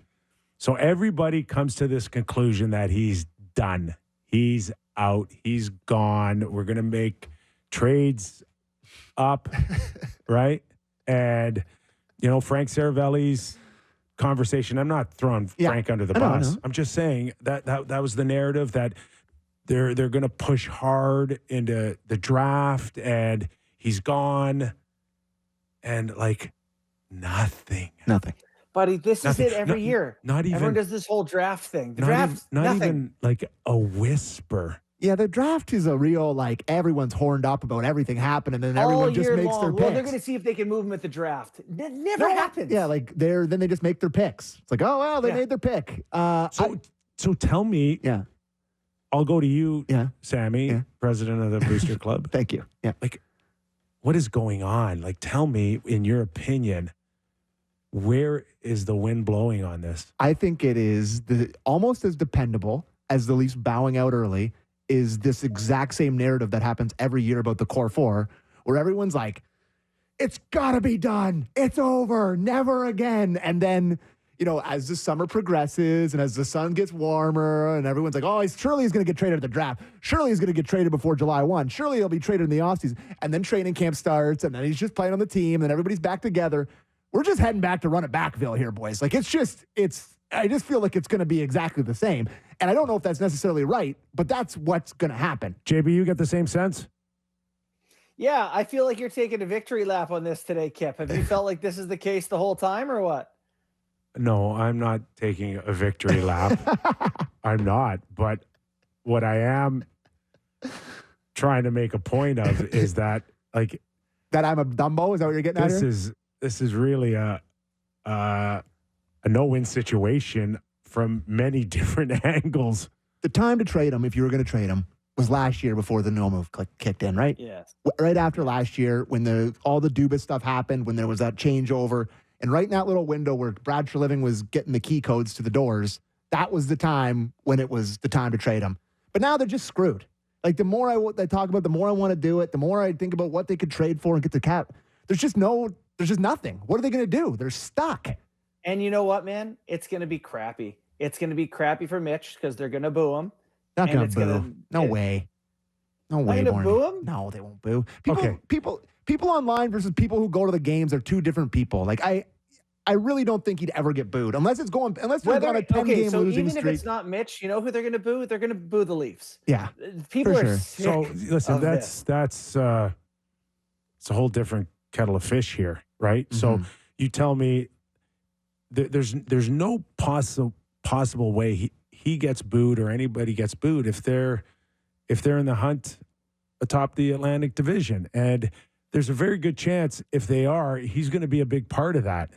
So everybody comes to this conclusion that he's done. He's out. He's gone. We're going to make trades up, right? And, Frank Saravelli's conversation, I'm not throwing Frank under the bus. I'm just saying that was the narrative, that they're going to push hard into the draft, and he's gone, and nothing. Buddy, this is it every year. Not even. Everyone does this whole draft thing. The draft, not nothing. even like a whisper. Yeah, the draft is a real, everyone's horned up about everything happening, and then everyone just makes their picks. Well, they're going to see if they can move him at the draft. Never happens. Yeah, then they just make their picks. It's like, oh, well, they made their pick. So tell me. Yeah. I'll go to you, Sammy, president of the Booster Club. Thank you. Yeah. What is going on? Tell me, in your opinion, where is the wind blowing on this? I think it is almost as dependable as the Leafs bowing out early is this exact same narrative that happens every year about the core four, where everyone's like, it's got to be done. It's over. Never again. And then, as the summer progresses and as the sun gets warmer and everyone's like, oh, surely he's going to get traded at the draft. Surely he's going to get traded before July 1. Surely he'll be traded in the offseason. And then training camp starts, and then he's just playing on the team, and everybody's back together. We're just heading back to run it backville here, boys. I just feel like it's going to be exactly the same. And I don't know if that's necessarily right, but that's what's going to happen. JB, you get the same sense? Yeah, I feel like you're taking a victory lap on this today, Kip. Have you felt like this is the case the whole time, or what? No, I'm not taking a victory lap. I'm not. But what I am trying to make a point of is that, that I'm a Dumbo? Is that what you're getting at here? This is really a no-win situation from many different angles. The time to trade him, if you were going to trade him, was last year before the no move kicked in, right? Yes. Right after last year, when all the Dubas stuff happened, when there was that changeover, and right in that little window where Brad Treliving was getting the key codes to the doors, that was the time when it was the time to trade him. But now they're just screwed. Like, the more I talk about, the more I want to do it, the more I think about what they could trade for and get the cap. There's just nothing. What are they going to do? They're stuck. And you know what, man? It's going to be crappy. It's going to be crappy for Mitch because they're going to boo him. Not going to boo. No way. No way, Not going to boo him? No, they won't boo. People online versus people who go to the games are two different people. Like, I really don't think he'd ever get booed unless they're on a 10-game losing streak. Even if it's not Mitch, you know who they're going to boo? They're going to boo the Leafs. Yeah, people are sure. sick. So listen, that's it's a whole different kettle of fish here, right? Mm-hmm. So you tell me there's no possible way he gets booed or anybody gets booed if they're in the hunt atop the Atlantic Division, and there's a very good chance if they are, he's going to be a big part of that.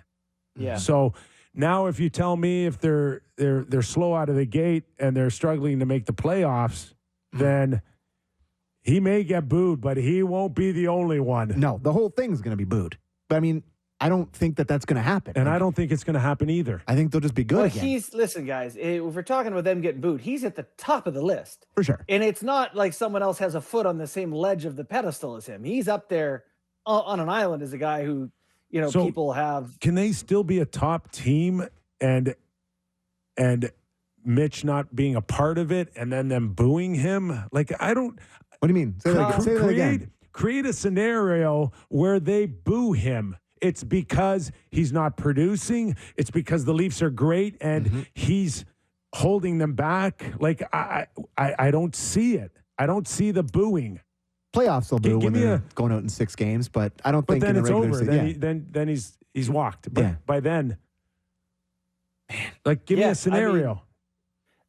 Yeah. So now, if you tell me if they're slow out of the gate and they're struggling to make the playoffs, then he may get booed, but he won't be the only one. No, the whole thing's going to be booed. But I mean, I don't think that's going to happen. And I don't think it's going to happen either. I think they'll just be good again. Listen, guys, if we're talking about them getting booed, he's at the top of the list. For sure. And it's not like someone else has a foot on the same ledge of the pedestal as him. He's up there on an island as a guy who, so people have. Can they still be a top team and Mitch not being a part of it and then them booing him? Like, I don't. What do you mean? Say that again. Create a scenario where they boo him. It's because he's not producing. It's because the Leafs are great and he's holding them back. Like, I don't see it. I don't see the booing. Playoffs will boo when they're going out in 6 games, but I don't think then in the it's regular over. season. Then he's walked. But by then, man, like, give me a scenario.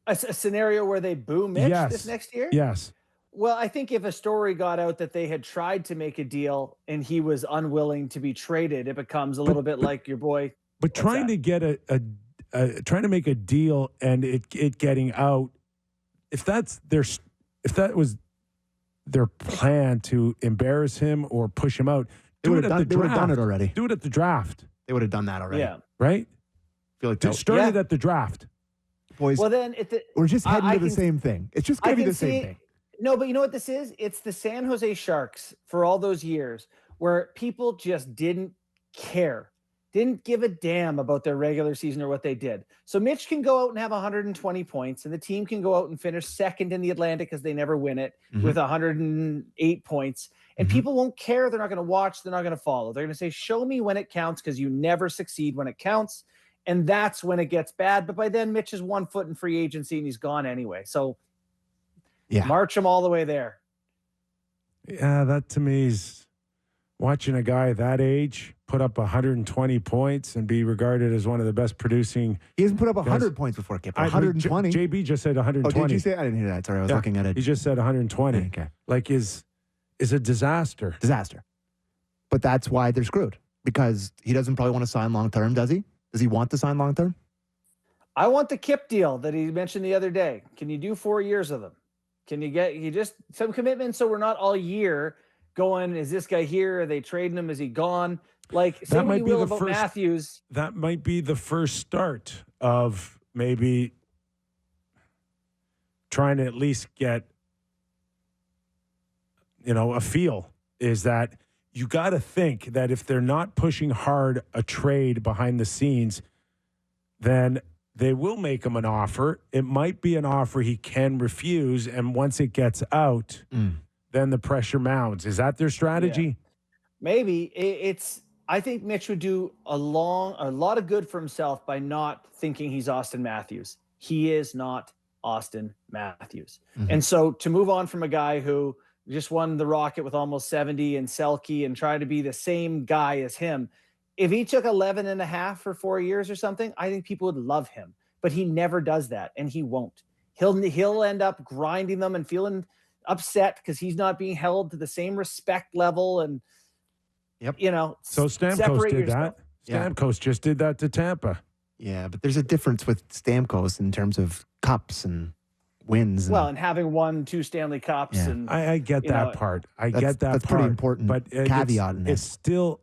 A scenario where they boo Mitch this next year? Yes. Well, I think if a story got out that they had tried to make a deal and he was unwilling to be traded, it becomes a little bit like your boy. But trying to get trying to make a deal and it getting out, if that was their plan to embarrass him or push him out, they would have done it already. Do it at the draft. They would have done that already. Yeah. Right? I feel like started at the draft. Boys, well, then we're just heading to the same thing. It's just going to be the same thing. No, but you know what this is? It's the San Jose Sharks for all those years where people just didn't care, didn't give a damn about their regular season or what they did. So Mitch can go out and have 120 points, and the team can go out and finish second in the Atlantic because they never win it with 108 points. And people won't care. They're not going to watch. They're not going to follow. They're going to say, show me when it counts because you never succeed when it counts. And that's when it gets bad. But by then, Mitch is 1 foot in free agency and he's gone anyway. So march him all the way there. Yeah, that to me is watching a guy that age put up 120 points and be regarded as one of the best producing. He hasn't put up 100 points before, Kip. 120. JB just said 120. Oh, did you say? I didn't hear that. Sorry, I was looking at it. He just said 120. Okay. Like, is a disaster. Disaster. But that's why they're screwed. Because he doesn't probably want to sign long-term, does he? Does he want to sign long-term? I want the Kip deal that he mentioned the other day. Can you do 4 years of them? Can you get just some commitment so we're not all year going, is this guy here? Are they trading him? Is he gone? Like, say what you will about Matthews. That might be the first start of maybe trying to at least get, a feel, is that you got to think that if they're not pushing hard a trade behind the scenes, then they will make him an offer. It might be an offer he can refuse, and once it gets out, then the pressure mounts. Is that their strategy? Yeah. Maybe. I think Mitch would do a lot of good for himself by not thinking he's Austin Matthews. He is not Austin Matthews. And so to move on from a guy who just won the Rocket with almost 70 and Selke and try to be the same guy as him, if he took 11.5 for 4 years or something, I think people would love him. But he never does that, and he won't. He'll end up grinding them and feeling upset because he's not being held to the same respect level. And so Stamkos did that. Stamkos just did that to Tampa. Yeah, but there's a difference with Stamkos in terms of cups and wins. Well, and having won 2 Stanley Cups, Yeah. and I get that part. I get that that's part. pretty important. But caveat in this.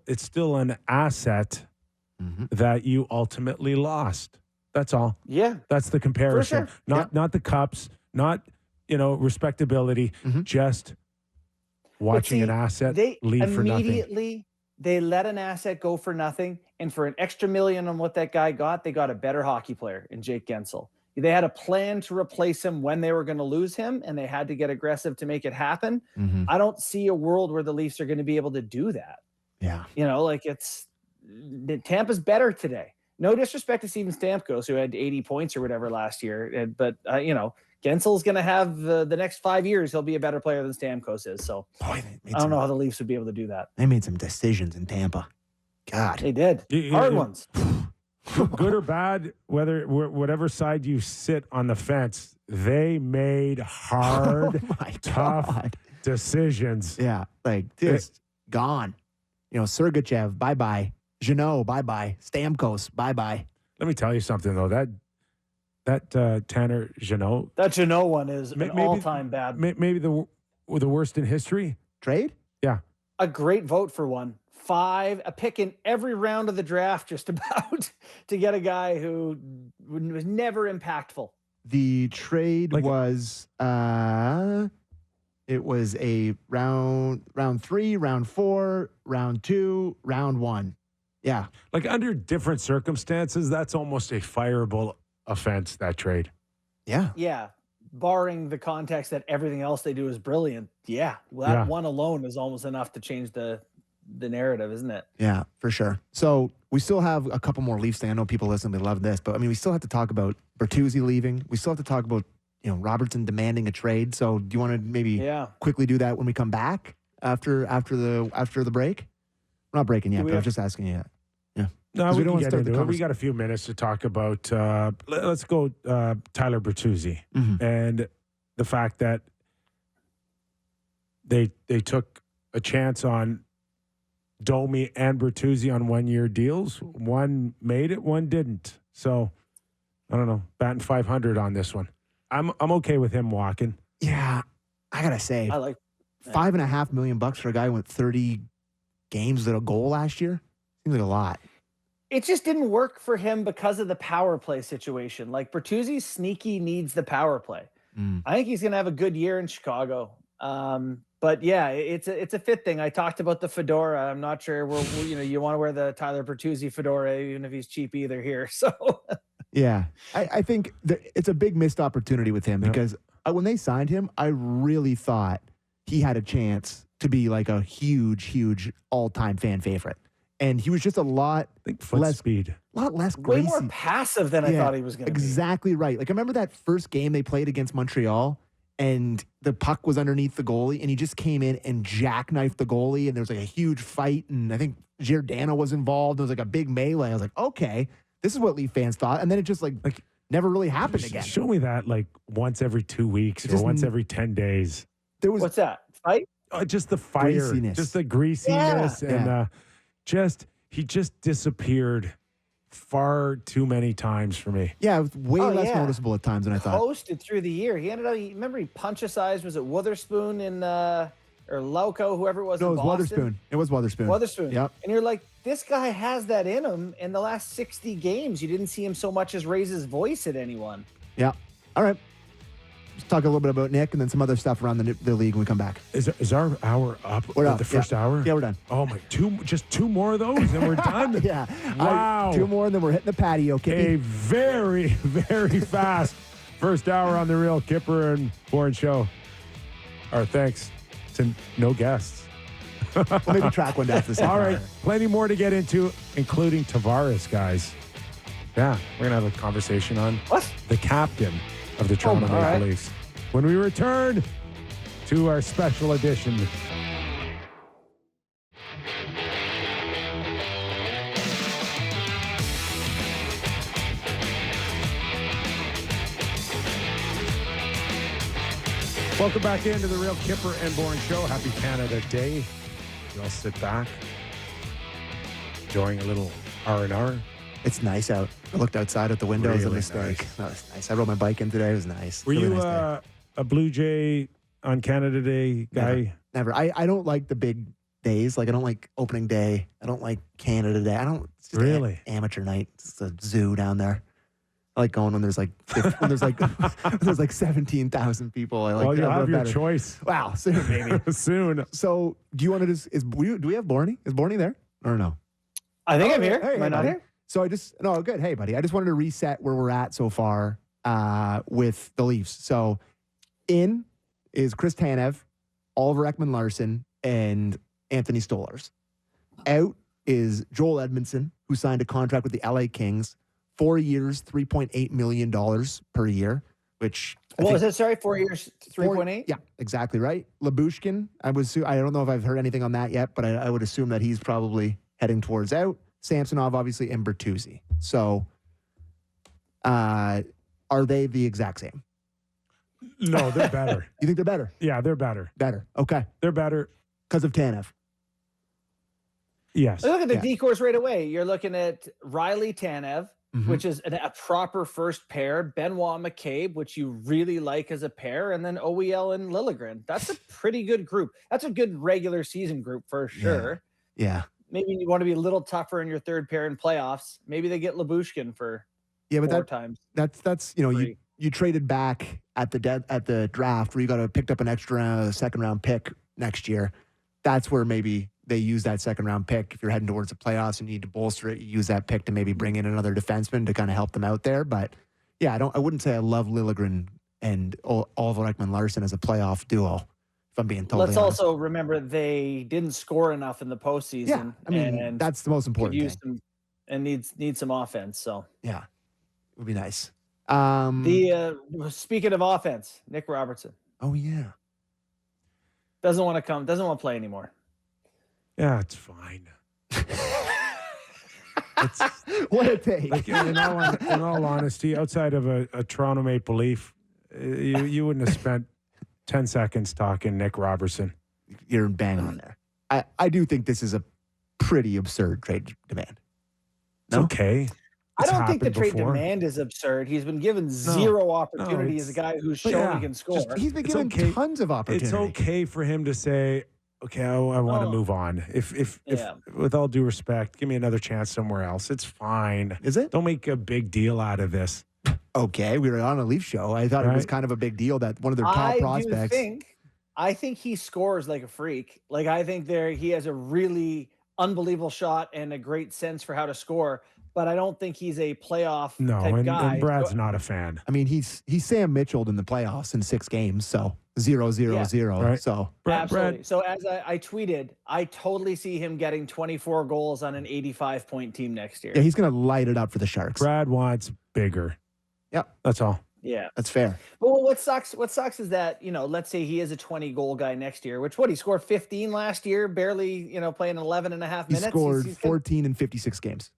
it's still an asset that you ultimately lost. That's all. yeah, That's the comparison. For Not the cups, not respectability, just watching an asset they leave for nothing. immediately they let an asset go for nothing, and for an extra million on what that guy got, they got a better hockey player in Jake Guentzel. They had a plan to replace him when they were going to lose him, and they had to get aggressive to make it happen. I don't see a world where the Leafs are going to be able to do that. Yeah. Tampa's better today. No disrespect to Steven Stamkos, who had 80 points or whatever last year, but Guentzel's going to have the next 5 years. He'll be a better player than Stamkos is. So Boy, I don't know how the Leafs would be able to do that. They made some decisions in Tampa. God. They did. Hard ones. Good or bad, whatever side you sit on the fence, they made hard, tough decisions. Yeah, like just gone. Sergachev, bye-bye. Jeannot, bye-bye. Stamkos, bye-bye. Let me tell you something, though. That Tanner Jeannot. That Jeannot one is an all-time bad. Maybe the worst in history. Trade? Yeah. A great vote for one. A pick in every round of the draft, just about, to get a guy who was never impactful. The trade was it was a round 3, round 4, round 2, round 1. Yeah. Like under different circumstances, that's almost a fireable offense, that trade. Yeah. Yeah. Barring the context that everything else they do is brilliant. Yeah. Well, that one alone is almost enough to change the narrative, isn't it? Yeah, for sure. So we still have a couple more Leafs things. I know people listening, they love this, but I mean, we still have to talk about Bertuzzi leaving. We still have to talk about, Robertson demanding a trade. So do you want to maybe quickly do that when we come back after the break? We're not breaking yet, but I was just asking you. Yeah. No, we don't get into it. We got a few minutes to talk about. Let's go Tyler Bertuzzi and the fact that they took a chance on Domi and Bertuzzi on 1-year deals. One made it, one didn't. So I don't know, batting 500 on this one. I'm okay with him walking. Yeah, I gotta say, I like $5.5 million for a guy who went 30 games with a goal last year. Seems like a lot. It just didn't work for him because of the power play situation. Like Bertuzzi sneaky needs the power play. I think he's going to have a good year in Chicago. But yeah, it's a fit thing. I talked about the fedora. I'm not sure you want to wear the Tyler Bertuzzi fedora, even if he's cheap either here. So yeah, I think it's a big missed opportunity with him because when they signed him, I really thought he had a chance to be like a huge all-time fan favorite. And he was just a lot less speed, a lot less way greasy. more passive than I thought he was going to be. Exactly right. Like I remember that first game they played against Montreal, and the puck was underneath the goalie, and he just came in and jackknifed the goalie, and there was like a huge fight, and I think Giordano was involved. There was like a big melee. I was like, okay, this is what Leaf fans thought, and then it just like never really happened again. Show me that like once every 2 weeks or once every 10 days. There was what's that fight? Just the fire, greasiness. just the greasiness, and he just disappeared far too many times for me. Yeah, it was way less noticeable at times than I thought. Coasted through the year. He ended up. Remember, he punch-sized. Was it Witherspoon or Lauco, whoever it was? No, in it was Boston? Witherspoon. It was Witherspoon. Witherspoon. Yep. And you're like, this guy has that in him. In the last 60 games, you didn't see him so much as raise his voice at anyone. Yeah. All right. Let's talk a little bit about Nick and then some other stuff around the league when we come back. Is our hour up? We're up. The first hour? Yeah, we're done. Oh my! Just two more of those, and we're done. Yeah. Wow. 2 more, and then we're hitting the patio. A very, very fast first hour on the Real Kyper and Bourne Show. Our thanks to no guests. We'll maybe track one down for the second All right, hour. plenty more to get into, including Tavares, guys. Yeah, we're gonna have a conversation on the captain of the Toronto Maple Leafs when we return to our special edition. Welcome back into the Real Kyper and Bourne Show. Happy Canada Day. You all sit back, enjoying a little R&R. It's nice out. I looked outside at the window. It was a Really mistake. nice. That was nice. I rode my bike in today. It was nice. Were Really you nice day. a Blue Jay on Canada Day guy? Never. I don't like the big days. Like, I don't like opening day. I don't like Canada Day. I don't. It's just Really? amateur night. It's a zoo down there. I like going when there's like when there's like when there's like 17,000 people. I like. Well, you'll have your better. choice. Wow, soon maybe. Soon. So, do you want to just do we have Borny? Is Borny there or no? I think I'm here. Hey, Am I not buddy. here? So good. Hey, buddy. I just wanted to reset where we're at so far with the Leafs. So, in is Chris Tanev, Oliver Ekman-Larsson, and Anthony Stolarz. Out is Joel Edmondson, who signed a contract with the LA Kings, 4 years, $3.8 million per year, which... What was it? Sorry, 4 years, 3.8? Yeah, exactly right. Labushkin, I don't know if I've heard anything on that yet, but I would assume that he's probably heading towards out. Samsonov, obviously, and Bertuzzi. So, are they the exact same? No, they're better. You think they're better? Yeah, they're better. Better. Okay. They're better. Because of Tanev. Yes. Look at the decors right away. You're looking at Riley Tanev, which is a proper first pair. Benoit McCabe, which you really like as a pair. And then OEL and Liljegren. That's a pretty good group. That's a good regular season group for sure. Yeah. Maybe you want to be a little tougher in your third pair in playoffs. Maybe they get Labushkin for but 4 times. That's you traded back at the draft where you picked up an extra second round pick next year. That's where maybe they use that second round pick. If you're heading towards the playoffs and you need to bolster it, you use that pick to maybe bring in another defenseman to kind of help them out there. But yeah, I wouldn't say I love Liljegren and Oliver Ekman-Larsson as a playoff duo. If I'm being totally Let's honest. also remember they didn't score enough in the postseason. Yeah, I mean and that's the most important use thing. some and need some offense. So Yeah, it would be nice. Speaking of offense, Nick Robertson Oh yeah. doesn't want to play anymore. Yeah, it's fine. What a take. Like, in all honesty, outside of a Toronto Maple Leaf, you wouldn't have spent 10 seconds talking Nick Robertson. You're bang on there. I do think this is a pretty absurd trade demand. It's okay. I It's don't think the happened trade before. demand is absurd. He's been given zero opportunity as a guy who's shown he can score. He's been It's given okay. tons of opportunity. It's okay for him to say, okay, I want to move on. If with all due respect, give me another chance somewhere else. It's fine. Is it? Don't make a big deal out of this. Okay, we were on a Leaf show. I thought it was kind of a big deal that one of their top prospects. I think he scores like a freak. Like, I think he has a really unbelievable shot and a great sense for how to score. But I don't think he's a playoff type guy. And Brad's not a fan. I mean, he's Sam Mitchell'd in the playoffs in 6 games, so 0-0-0. Right. So Absolutely. Brad, so as I tweeted, I totally see him getting 24 goals on an 85-point team next year. yeah, he's going to light it up for the Sharks. Brad wants bigger. Yep, That's all. Yeah. that's fair. But what sucks is that, let's say he is a 20-goal guy next year, which he scored 15 last year, barely, playing 11 and a half He minutes. scored He's 14 in 56 games.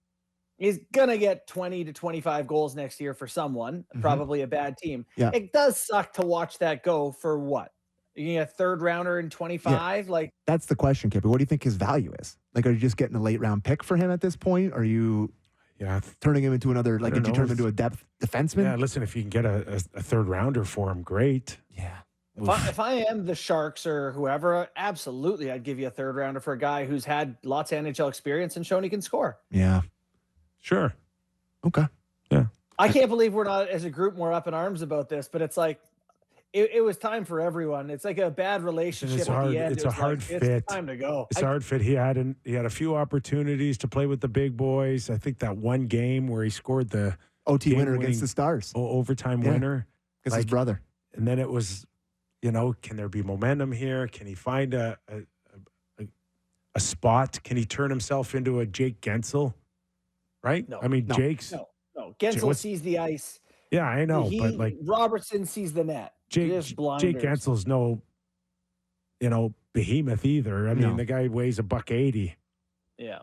He's going to get 20 to 25 goals next year for someone, probably a bad team. Yeah. It does suck to watch that go for what? You get a third rounder in 25? Like, That's the question, Kyper. What do you think his value is? Like, are you just getting a late round pick for him at this point? Are you turning him into another, like, did you turn him into a depth defenseman? Yeah, listen, if you can get a third rounder for him, great. Yeah. if I am the Sharks or whoever, absolutely, I'd give you a third rounder for a guy who's had lots of NHL experience and shown he can score. Yeah. Sure. Okay. Yeah. I can't believe we're not, as a group, more up in arms about this, but it's like, it was time for everyone. It's like a bad relationship It's at hard. the end. It's a hard fit. It's time to go. It's a hard fit. He had a few opportunities to play with the big boys. I think that one game where he scored the OT winner game-winning against the Stars. overtime winner. Because his brother. And then it was, can there be momentum here? Can he find a spot? Can he turn himself into a Jake Guentzel? Right? No. I mean, Jake's. No. Guentzel sees the ice. Yeah, I know. But like Robertson sees the net. Jake Guentzel's no, behemoth either. I mean, the guy weighs $180. Yeah.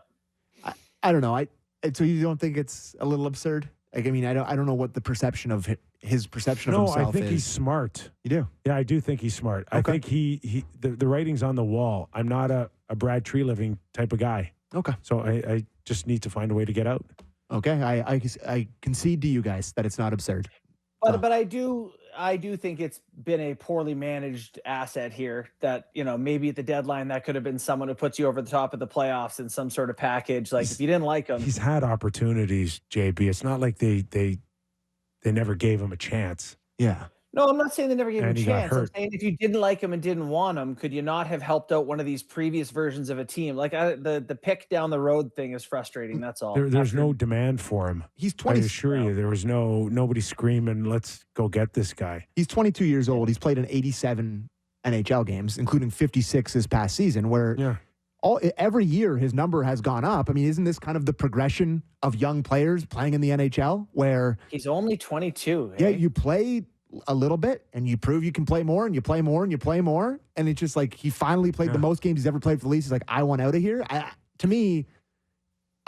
I don't know. So you don't think it's a little absurd? Like, I mean, I don't know what the perception of his perception of himself is. No, I think he's smart. You do? Yeah, I do think he's smart. Okay. I think the writing's on the wall. I'm not a Brad Treliving type of guy. Okay. So I just need to find a way to get out. Okay, I concede to you guys that it's not absurd. But I do think it's been a poorly managed asset here that, maybe at the deadline that could have been someone who puts you over the top of the playoffs in some sort of package. Like if you didn't like him. He's had opportunities, JB. It's not like they never gave him a chance. Yeah. No, I'm not saying they never gave him a he got chance. I'm hurt. saying if you didn't like him and didn't want him, could you not have helped out one of these previous versions of a team? Like the pick down the road thing is frustrating. That's all. There's no demand for him. He's 20. I assure you, there was nobody screaming, let's go get this guy. He's 22 years old. He's played in 87 NHL games, including 56 this past season, where every year his number has gone up. I mean, isn't this kind of the progression of young players playing in the NHL where he's only 22? Yeah, you play a little bit and you prove you can play more and you play more and you play more. And it's just like he finally played the most games he's ever played for the Leafs. He's like, I want out of here. To me,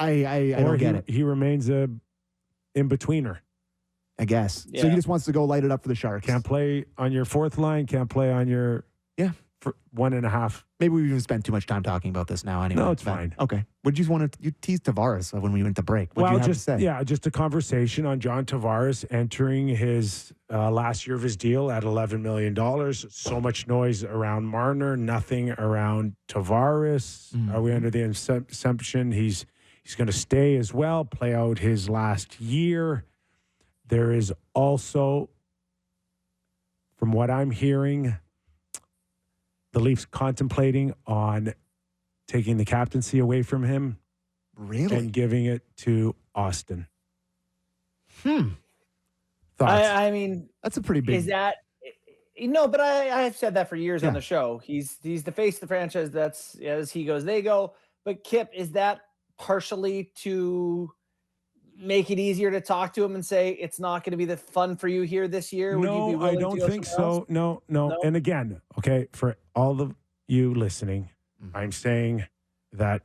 I don't get it. He remains a in-betweener. I guess. Yeah. So he just wants to go light it up for the Sharks. Can't play on your fourth line, can't play on your for 1.5. Maybe we've even spent too much time talking about this now anyway. No, it's fine. Okay. Would you just want to you tease Tavares when we went to break? What do you have to say? Just a conversation on John Tavares entering his last year of his deal at $11 million. So much noise around Marner, nothing around Tavares. Are we under the assumption he's going to stay as well, play out his last year? There is also, from what I'm hearing, the Leafs contemplating on taking the captaincy away from him. Really? And giving it to Austin. Thoughts? I mean, that's a pretty big. Is that no? But I have said that for years on the show. He's the face of the franchise. That's as he goes, they go. But Kip, is that partially to make it easier to talk to him and say it's not going to be the fun for you here this year? Would you be willing I don't to go think somewhere so. else? No. And again, okay, for all of you listening, I'm saying that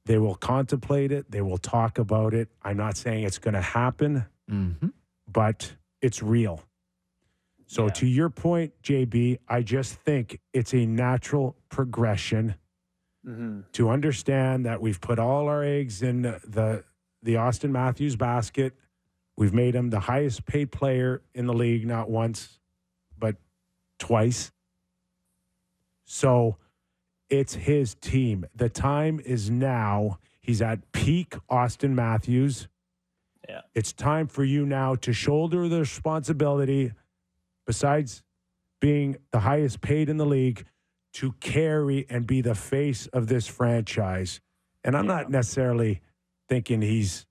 they will contemplate it. They will talk about it. I'm not saying it's going to happen, but it's real. So to your point, JB, I just think it's a natural progression to understand that we've put all our eggs in the Austin Matthews basket. We've made him the highest paid player in the league, not once, but twice. So it's his team. The time is now. He's at peak Austin Matthews. Yeah. It's time for you now to shoulder the responsibility, besides being the highest paid in the league, to carry and be the face of this franchise. And I'm not necessarily thinking he's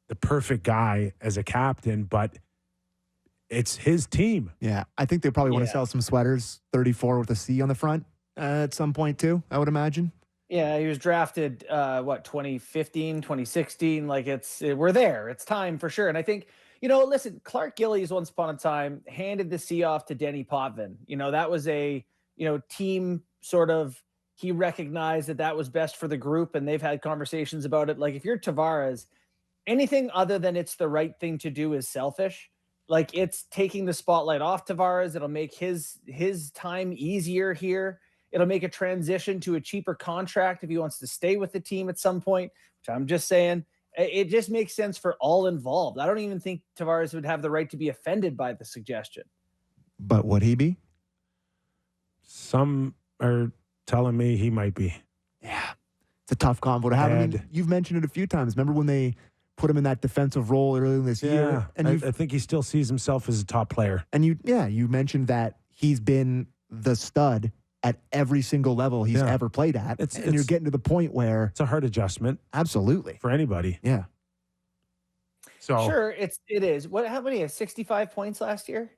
the perfect guy as a captain, but it's his team. Yeah, I think they probably want to sell some sweaters, 34 with a C on the front at some point too, I would imagine. Yeah, he was drafted, 2015, 2016. Like we're there. It's time for sure. And I think, listen, Clark Gillies once upon a time handed the C off to Denny Potvin. That was a, team sort of, he recognized that was best for the group, and they've had conversations about it. Like if you're Tavares, anything other than it's the right thing to do is selfish. Like it's taking the spotlight off Tavares. It'll make his time easier here. It'll make a transition to a cheaper contract if he wants to stay with the team at some point, which I'm just saying, it just makes sense for all involved. I don't even think Tavares would have the right to be offended by the suggestion. But would he be? Some are telling me he might be. Yeah. It's a tough combo to have. I mean, you've mentioned it a few times. Remember when they put him in that defensive role earlier this year? And I think he still sees himself as a top player. And you mentioned that he's been the stud at every single level he's ever played at. And you're getting to the point where it's a hard adjustment. Absolutely. For anybody. Yeah. So sure, it is. How many? 65 points last year?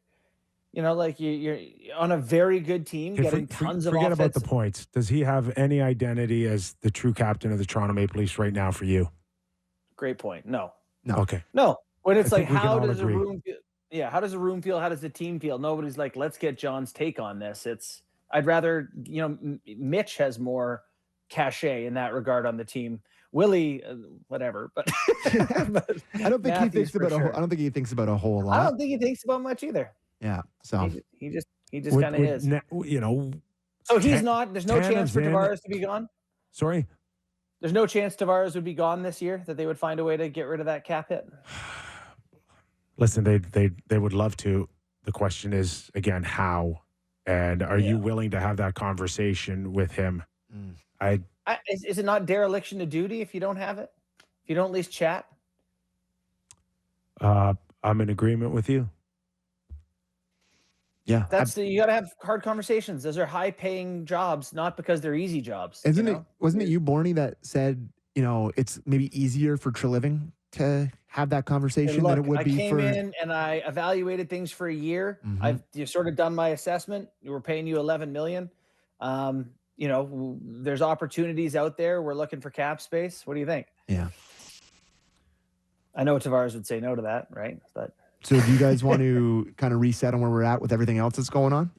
Like you're on a very good team, getting tons of forget offense. about the points. Does he have any identity as the true captain of the Toronto Maple Leafs right now for you? Great point. No. Okay. No. When it's like, how does agree. a room feel? Yeah, how does the room feel? How does the team feel? Nobody's like, let's get John's take on this. I'd rather, Mitch has more cachet in that regard on the team. Willie, whatever, but I don't think he thinks about I don't think he thinks about a whole lot. I don't think he thinks about much either. Yeah. So he just kind of is. So he's not. There's no chance for Tanev's Tavares to be gone. Sorry. There's no chance Tavares would be gone this year, that they would find a way to get rid of that cap hit? Listen, they would love to. The question is, again, how? And are you willing to have that conversation with him? Is it not dereliction of duty if you don't have it? If you don't at least chat? I'm in agreement with you. Yeah. You got to have hard conversations. Those are high-paying jobs, not because they're easy jobs. Wasn't it you, Borny, that said, it's maybe easier for Treliving to have that conversation than it would be for... I came in and I evaluated things for a year. I've sort of done my assessment. We're paying you $11 million. There's opportunities out there. We're looking for cap space. What do you think? Yeah. I know Tavares would say no to that, right? But so do you guys want to kind of reset on where we're at with everything else that's going on?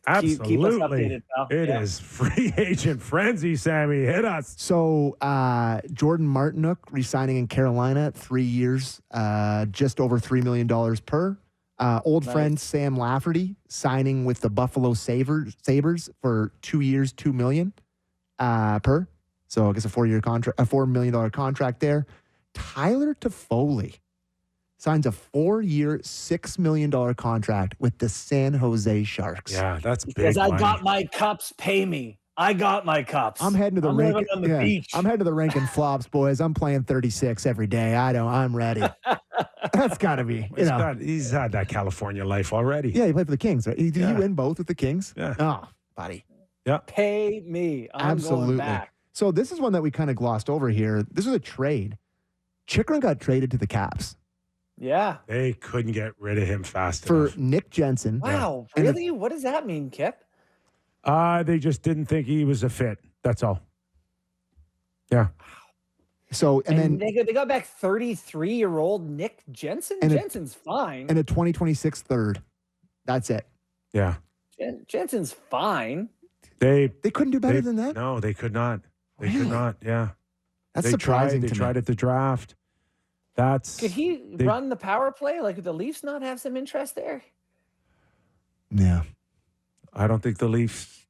Absolutely. Keep us updated, pal. It is free agent frenzy, Sammy. Hit us. So Jordan Martinook re-signing in Carolina, 3 years, just over $3 million per. Old friend Sam Lafferty signing with the Buffalo Sabres for 2 years, $2 million per. So I guess a 4-year contract, a $4 million contract there. Tyler Toffoli signs a 4-year, $6 million contract with the San Jose Sharks. Yeah, that's big. Because I got my cups, pay me. I got my cups. I'm heading to the rink on the beach. I'm heading to the rink and flops, boys. I'm playing 36 every day. I'm ready. That's got to be. He's had that California life already. Yeah, he played for the Kings, right? Did he win both with the Kings? Yeah. Oh, buddy. Yeah. Pay me. I'm going back. So this is one that we kind of glossed over here. This is a trade. Chychrun got traded to the Caps. Yeah. They couldn't get rid of him fast enough. For Nick Jensen. Wow. Really? What does that mean, Kip? They just didn't think he was a fit. That's all. Yeah. So, and then they got back 33-year-old Nick Jensen. Jensen's fine. And a 2026 third. That's it. Yeah. Jensen's fine. They couldn't do better than that? No, they could not. They could not. Yeah. That's surprising. They tried at the draft. Could he run the power play? Like, could the Leafs not have some interest there? Yeah. I don't think the Leafs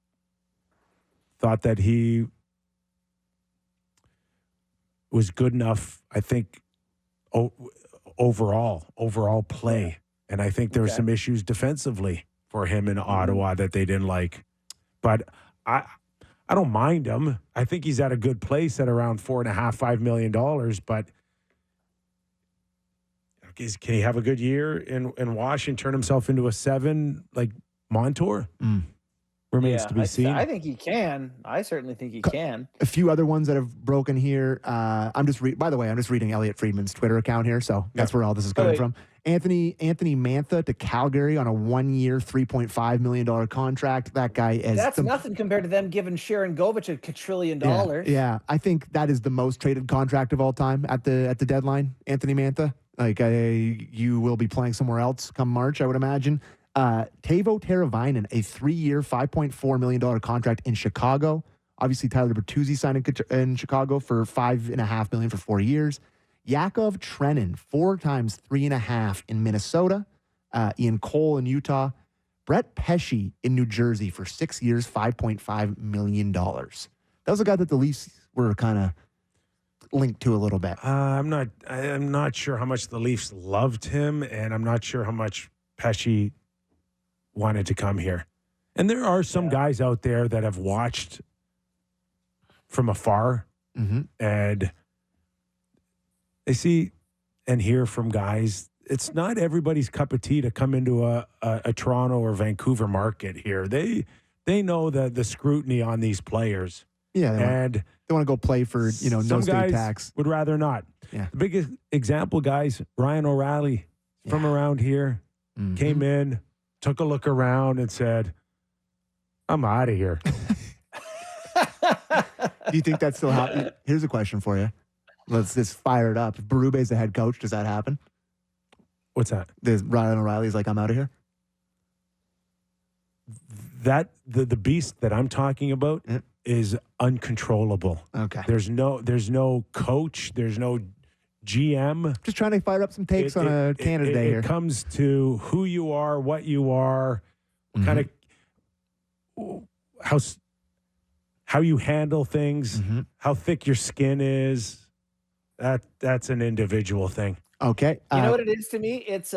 thought that he was good enough. I think overall play, and I think there were some issues defensively for him in Ottawa that they didn't like. But I don't mind him. I think he's at a good place at around $4.5 million. But can he have a good year in Washington? Turn himself into a 7 like Montour? Remains to be seen. I think he can. I certainly think he can. A few other ones that have broken here. By the way, I'm just reading Elliot Friedman's Twitter account here, so that's where all this is coming from. Anthony Mantha to Calgary on a 1-year, $3.5 million contract. That guy is... That's nothing compared to them giving Sharon Govich $1 quadrillion. Yeah, I think that is the most traded contract of all time at the deadline, Anthony Mantha. Like, you will be playing somewhere else come March, I would imagine. Teuvo Teravainen, a 3-year, $5.4 million contract in Chicago. Obviously, Tyler Bertuzzi signed in Chicago for $5.5 million for 4 years. Yakov Trenin, 4 times $3.5 in Minnesota. Ian Cole in Utah. Brett Pesce in New Jersey for 6 years, $5.5 million. That was a guy that the Leafs were kind of linked to a little bit. I'm not sure how much the Leafs loved him, and I'm not sure how much Pesce wanted to come here. And there are some guys out there that have watched from afar and they see and hear from guys. It's not everybody's cup of tea to come into a Toronto or Vancouver market here. They know the scrutiny on these players. Yeah, they want to go play for, no some state guys tax. Would rather not. Yeah. The biggest example, guys, Ryan O'Reilly from around here came in, took a look around and said, I'm out of here. Do you think that's still happening? Here's a question for you. Let's just fire it up. If Berube's the head coach, does that happen? What's that? Ryan O'Reilly's like, I'm out of here? That the beast that I'm talking about is uncontrollable. Okay. There's no coach. There's no GM. Just trying to fire up some takes on a Canada Day here. It comes to who you are, what you are, what kind of how you handle things, Mm-hmm. how thick your skin is. That's an individual thing. Okay. You know what it is to me? It's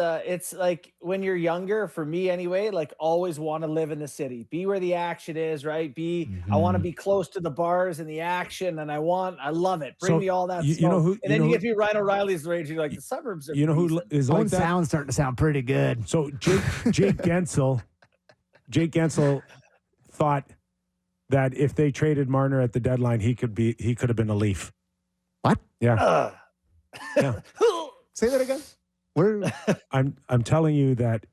like when you're younger, for me anyway, like always want to live in the city, be where the action is, right? I want to be close to the bars and the action, and I love it. Bring So, me all that you smoke. know who- and you then know you who- get to be Ryan O'Reilly's range. You're like, the suburbs are You know who decent. is Owen like that? Sound's starting to sound pretty good. So Jake Guentzel thought that if they traded Marner at the deadline, he could have been a Leaf. What? Yeah. Yeah. Say that again. Where? I'm telling you that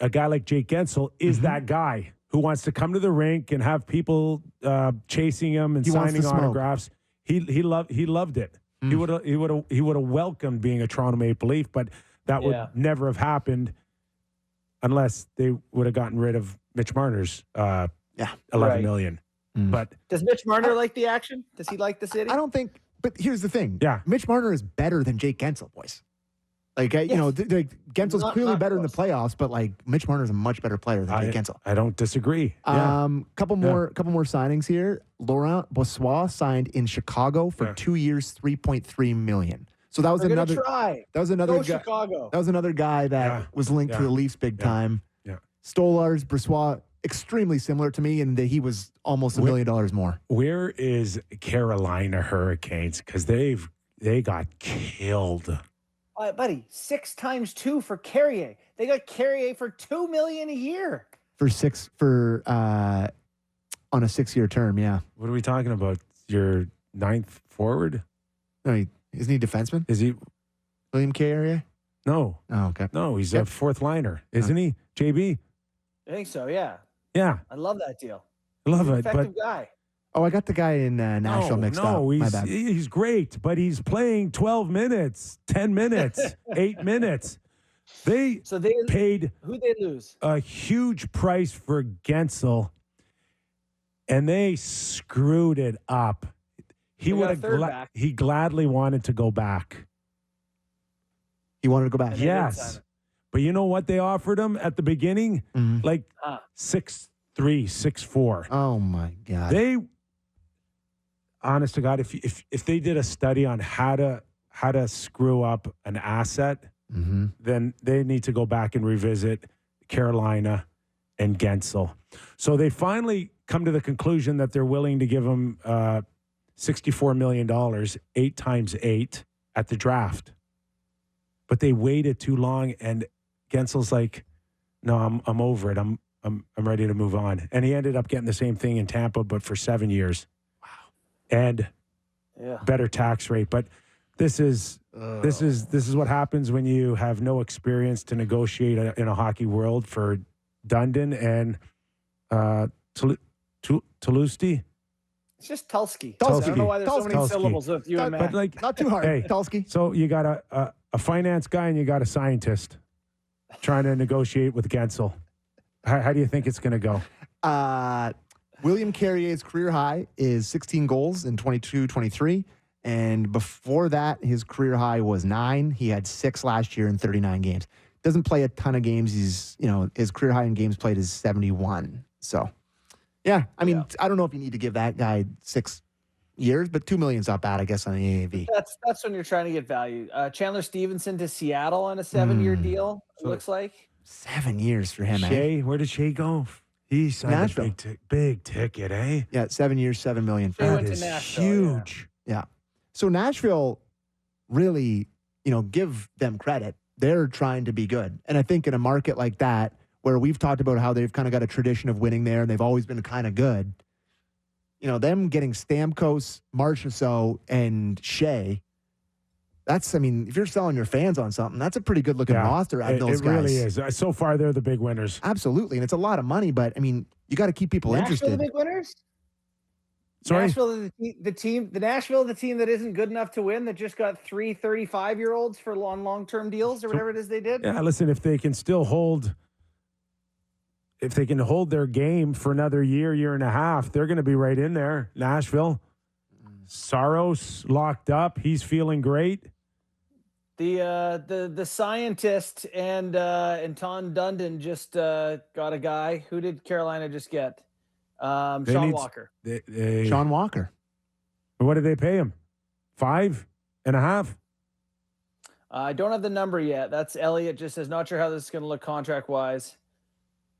a guy like Jake Guentzel is that guy who wants to come to the rink and have people chasing him and He wants signing to smoke. autographs. He loved it. He would have welcomed being a Toronto Maple Leaf, but that would never have happened unless they would have gotten rid of Mitch Marner's $11 million. But Does Mitch Marner like the action? Does he like the city? I don't think. But here's the thing. Yeah. Mitch Marner is better than Jake Guentzel, boys. Like, you know, Guentzel's clearly not better in the close. playoffs, but like Mitch Marner is a much better player than Jake Guentzel. I don't disagree. Yeah. Couple more signings here. Laurent Brossoit signed in Chicago for 2 years, $3.3 million. So that was We're another. gonna try. That was another Go guy. Chicago. That was another guy that was linked to the Leafs big time. Yeah. Stolarz, Brossoit, extremely similar to me in that he was almost $1 million more. Where is Carolina Hurricanes? Because they got killed. Buddy, 6 times 2 for Carrier. They got Carrier for $2 million a year. On a 6-year term, yeah. What are we talking about? Your ninth forward? No, isn't he defenseman? Is he? William Carrier? No. Oh, okay. No, he's a fourth liner, isn't he? JB? I think so, yeah. Yeah. I love that deal. I love He's an it. But effective guy. Oh, I got the guy in Nashville mixed up. My bad. he's great, but he's playing 12 minutes, 10 minutes, 8 minutes. They paid who they lose? a huge price for Guentzel, and they screwed it up. He They got would a have third back. he gladly wanted to go back. He wanted to go back. And they didn't sign Yes. him. But you know what they offered him at the beginning? Like 6'3", 6'4". Oh my God. They, honest to God, if they did a study on how to screw up an asset, then they need to go back and revisit Carolina and Guentzel. So they finally come to the conclusion that they're willing to give him $64 million, 8 times 8 at the draft. But they waited too long, and Guentzel's like, "No, I'm over it. I'm ready to move on." And he ended up getting the same thing in Tampa, but for 7 years. Wow. And better tax rate. But this is what happens when you have no experience to negotiate in a hockey world for Dundon and Tulsky. It's just Tulsky. Tulsky. I don't know why there's so many Tulsky. syllables with you and Matt. But like, Not too hard. hey, Tulsky. so you got a finance guy and you got a scientist trying to negotiate with Guentzel. How do you think it's going to go? William Carrier's career high is 16 goals in 22-23. And before that, his career high was 9. He had 6 last year in 39 games. Doesn't play a ton of games. His career high in games played is 71. So, yeah. I mean, I don't know if you need to give that guy 6 years, but $2 million's not bad, I guess, on the AAV. That's when you're trying to get value. Chandler Stevenson to Seattle on a 7-year deal, it looks like. 7 years for him, Shea, where did Shea go? He signed Nashville. a big ticket, eh? Yeah, 7 years, $7 million. They went That to is Nashville, huge. Yeah. So Nashville really, give them credit. They're trying to be good. And I think in a market like that, where we've talked about how they've kind of got a tradition of winning there and they've always been kind of good, them getting Stamkos, Marchessault, and Shea, if you're selling your fans on something, that's a pretty good looking roster out of those guys. It really is. So far, they're the big winners. Absolutely. And it's a lot of money, but you got to keep people Nashville, interested. the big winners? Sorry? Nashville, the team that isn't good enough to win, that just got 3 35-year-olds for long-term deals or whatever it is they did. Yeah, listen, if they can still hold their game for another year and a half, they're going to be right in there. Nashville. Saros locked up. He's feeling great. The scientist and Ton Dundon just got a guy. Who did Carolina just get? Sean Walker. Sean Walker. What did they pay him? 5.5? I don't have the number yet. That's Elliot. Just says, not sure how this is going to look contract-wise.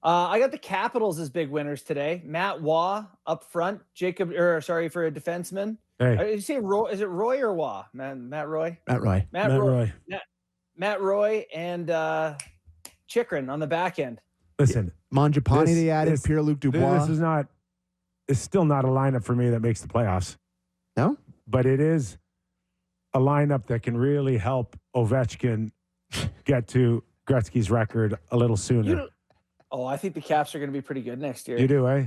I got the Capitals as big winners today. Matt Waugh up front. for a defenseman. Hey. Did you say Roy? Is it Roy or Waugh? Matt Roy? Matt Roy. Matt Roy and Chikrin on the back end. Listen. Mangiapane they added. Pierre-Luc Dubois. It's still not a lineup for me that makes the playoffs. No? But it is a lineup that can really help Ovechkin get to Gretzky's record a little sooner. I think the Caps are going to be pretty good next year. You do, eh?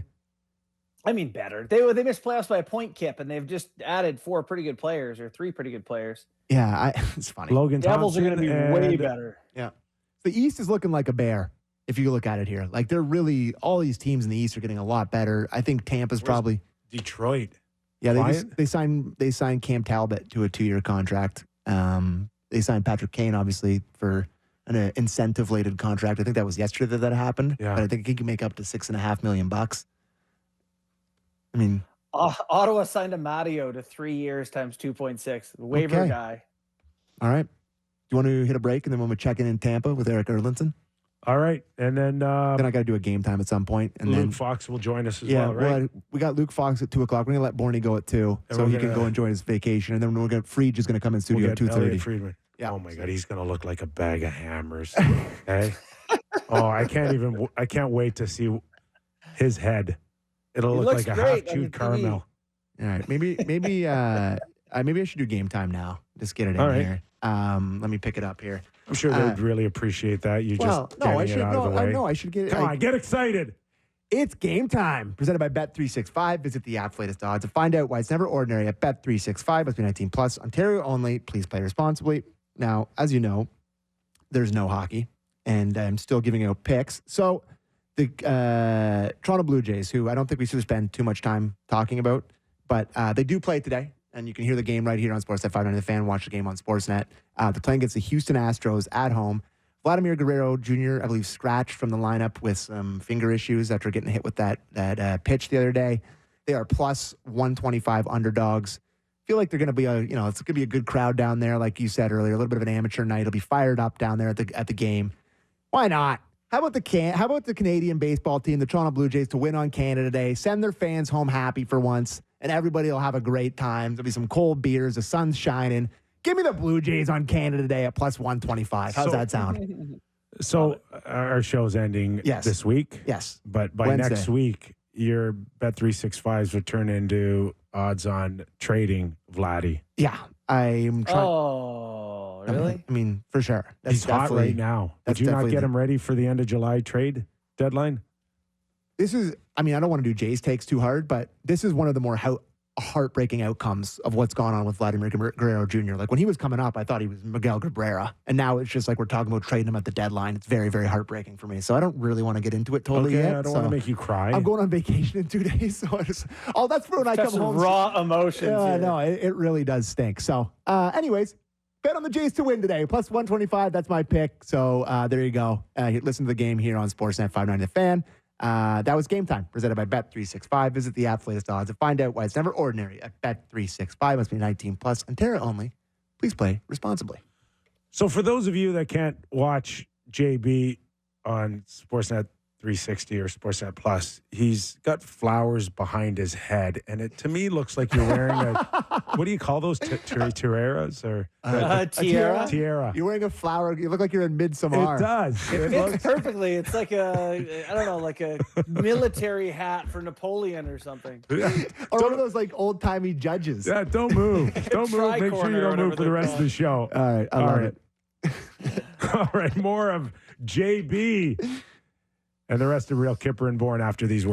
I mean, better. They missed playoffs by a point, Kip, and they've just added 4 pretty good players or 3 pretty good players. Yeah, it's funny. Logan Devils Thompson are going to be way better. Yeah. The East is looking like a bear, if you look at it here. Like, they're really, all these teams in the East are getting a lot better. I think Tampa's probably. Detroit. Yeah, they signed Cam Talbot to a 2-year contract. They signed Patrick Kane, obviously, for an incentive-laden contract. I think that was yesterday that happened. Yeah. But I think he can make up to $6.5 million. I mean, Ottawa signed a Mario to 3 years times 2.6. Waiver guy. All right. Do you want to hit a break and then we'll check in Tampa with Eric Erlinson? All right, and then I got to do a game time at some point, and Luke then Fox will join us as well, right? We got Luke Fox at 2:00. We're gonna let Borny go at 2, so he can go enjoy his vacation, and then Friedge is gonna come in studio at 2:30. Friedman. Yeah. Oh my God, he's gonna look like a bag of hammers. Hey. I can't wait to see his head. It'll look like a half-chewed caramel. All right, maybe I should do game time now. Just get it in here. Let me pick it up here. I'm sure they'd really appreciate that. Getting it out of the way. I should get it. Come on, get excited. It's game time. Presented by Bet365. Visit the app's latest odds and find out why it's never ordinary at Bet365. Must be 19 plus. Ontario only. Please play responsibly. Now, as you know, there's no hockey, and I'm still giving out picks. So the Toronto Blue Jays, who I don't think we should spend too much time talking about, but they do play today. And you can hear the game right here on Sportsnet 590 The Fan. Watch the game on Sportsnet. They're playing against the Houston Astros at home. Vladimir Guerrero Jr., I believe, scratched from the lineup with some finger issues after getting hit with that pitch the other day. They are plus 125 underdogs. Feel like they're going to be it's going to be a good crowd down there, like you said earlier. A little bit of an amateur night. It'll be fired up down there at the game. Why not? How about the Canadian baseball team, the Toronto Blue Jays, to win on Canada Day? Send their fans home happy for once. And everybody will have a great time. There'll be some cold beers. The sun's shining. Give me the Blue Jays on Canada Day at plus 125. How's that sound? So our show's ending this week. Yes. But by Wednesday. next week, your Bet365s would turn into odds on trading Vladdy. Yeah. I'm trying. Oh, really? I mean, for sure. He's hot right now. Would you not get him ready for the end of July trade deadline? This is, I don't want to do Jay's takes too hard, but this is one of the more heartbreaking outcomes of what's gone on with Vladimir Guerrero Jr. Like, when he was coming up, I thought he was Miguel Cabrera. And now it's just like we're talking about trading him at the deadline. It's very, very heartbreaking for me. So I don't really want to get into it totally yet. I don't want to make you cry. I'm going on vacation in 2 days. So that's for when I come home. Raw emotions. No, it really does stink. So anyways, bet on the Jays to win today. Plus 125. That's my pick. So there you go. Listen to the game here on Sportsnet 590 The Fan. That was Game Time, presented by Bet365. Visit the app's latest odds and find out why it's never ordinary at Bet365. Must be 19 plus. Ontario only. Please play responsibly. So for those of you that can't watch JB on Sportsnet 360 or Sportsnet Plus, he's got flowers behind his head, and it to me looks like you're wearing what do you call those, tiaras or tiara? Tiara. You're wearing a flower. You look like you're in Midsommar. It does. It fits perfectly. It's like like a military hat for Napoleon or something. Or one of those like old timey judges. Yeah, don't move. Don't move. Make sure you don't move for the rest of the show. All right, I love it. All right, more of JB and the rest of Real Kyper and Bourne after these words.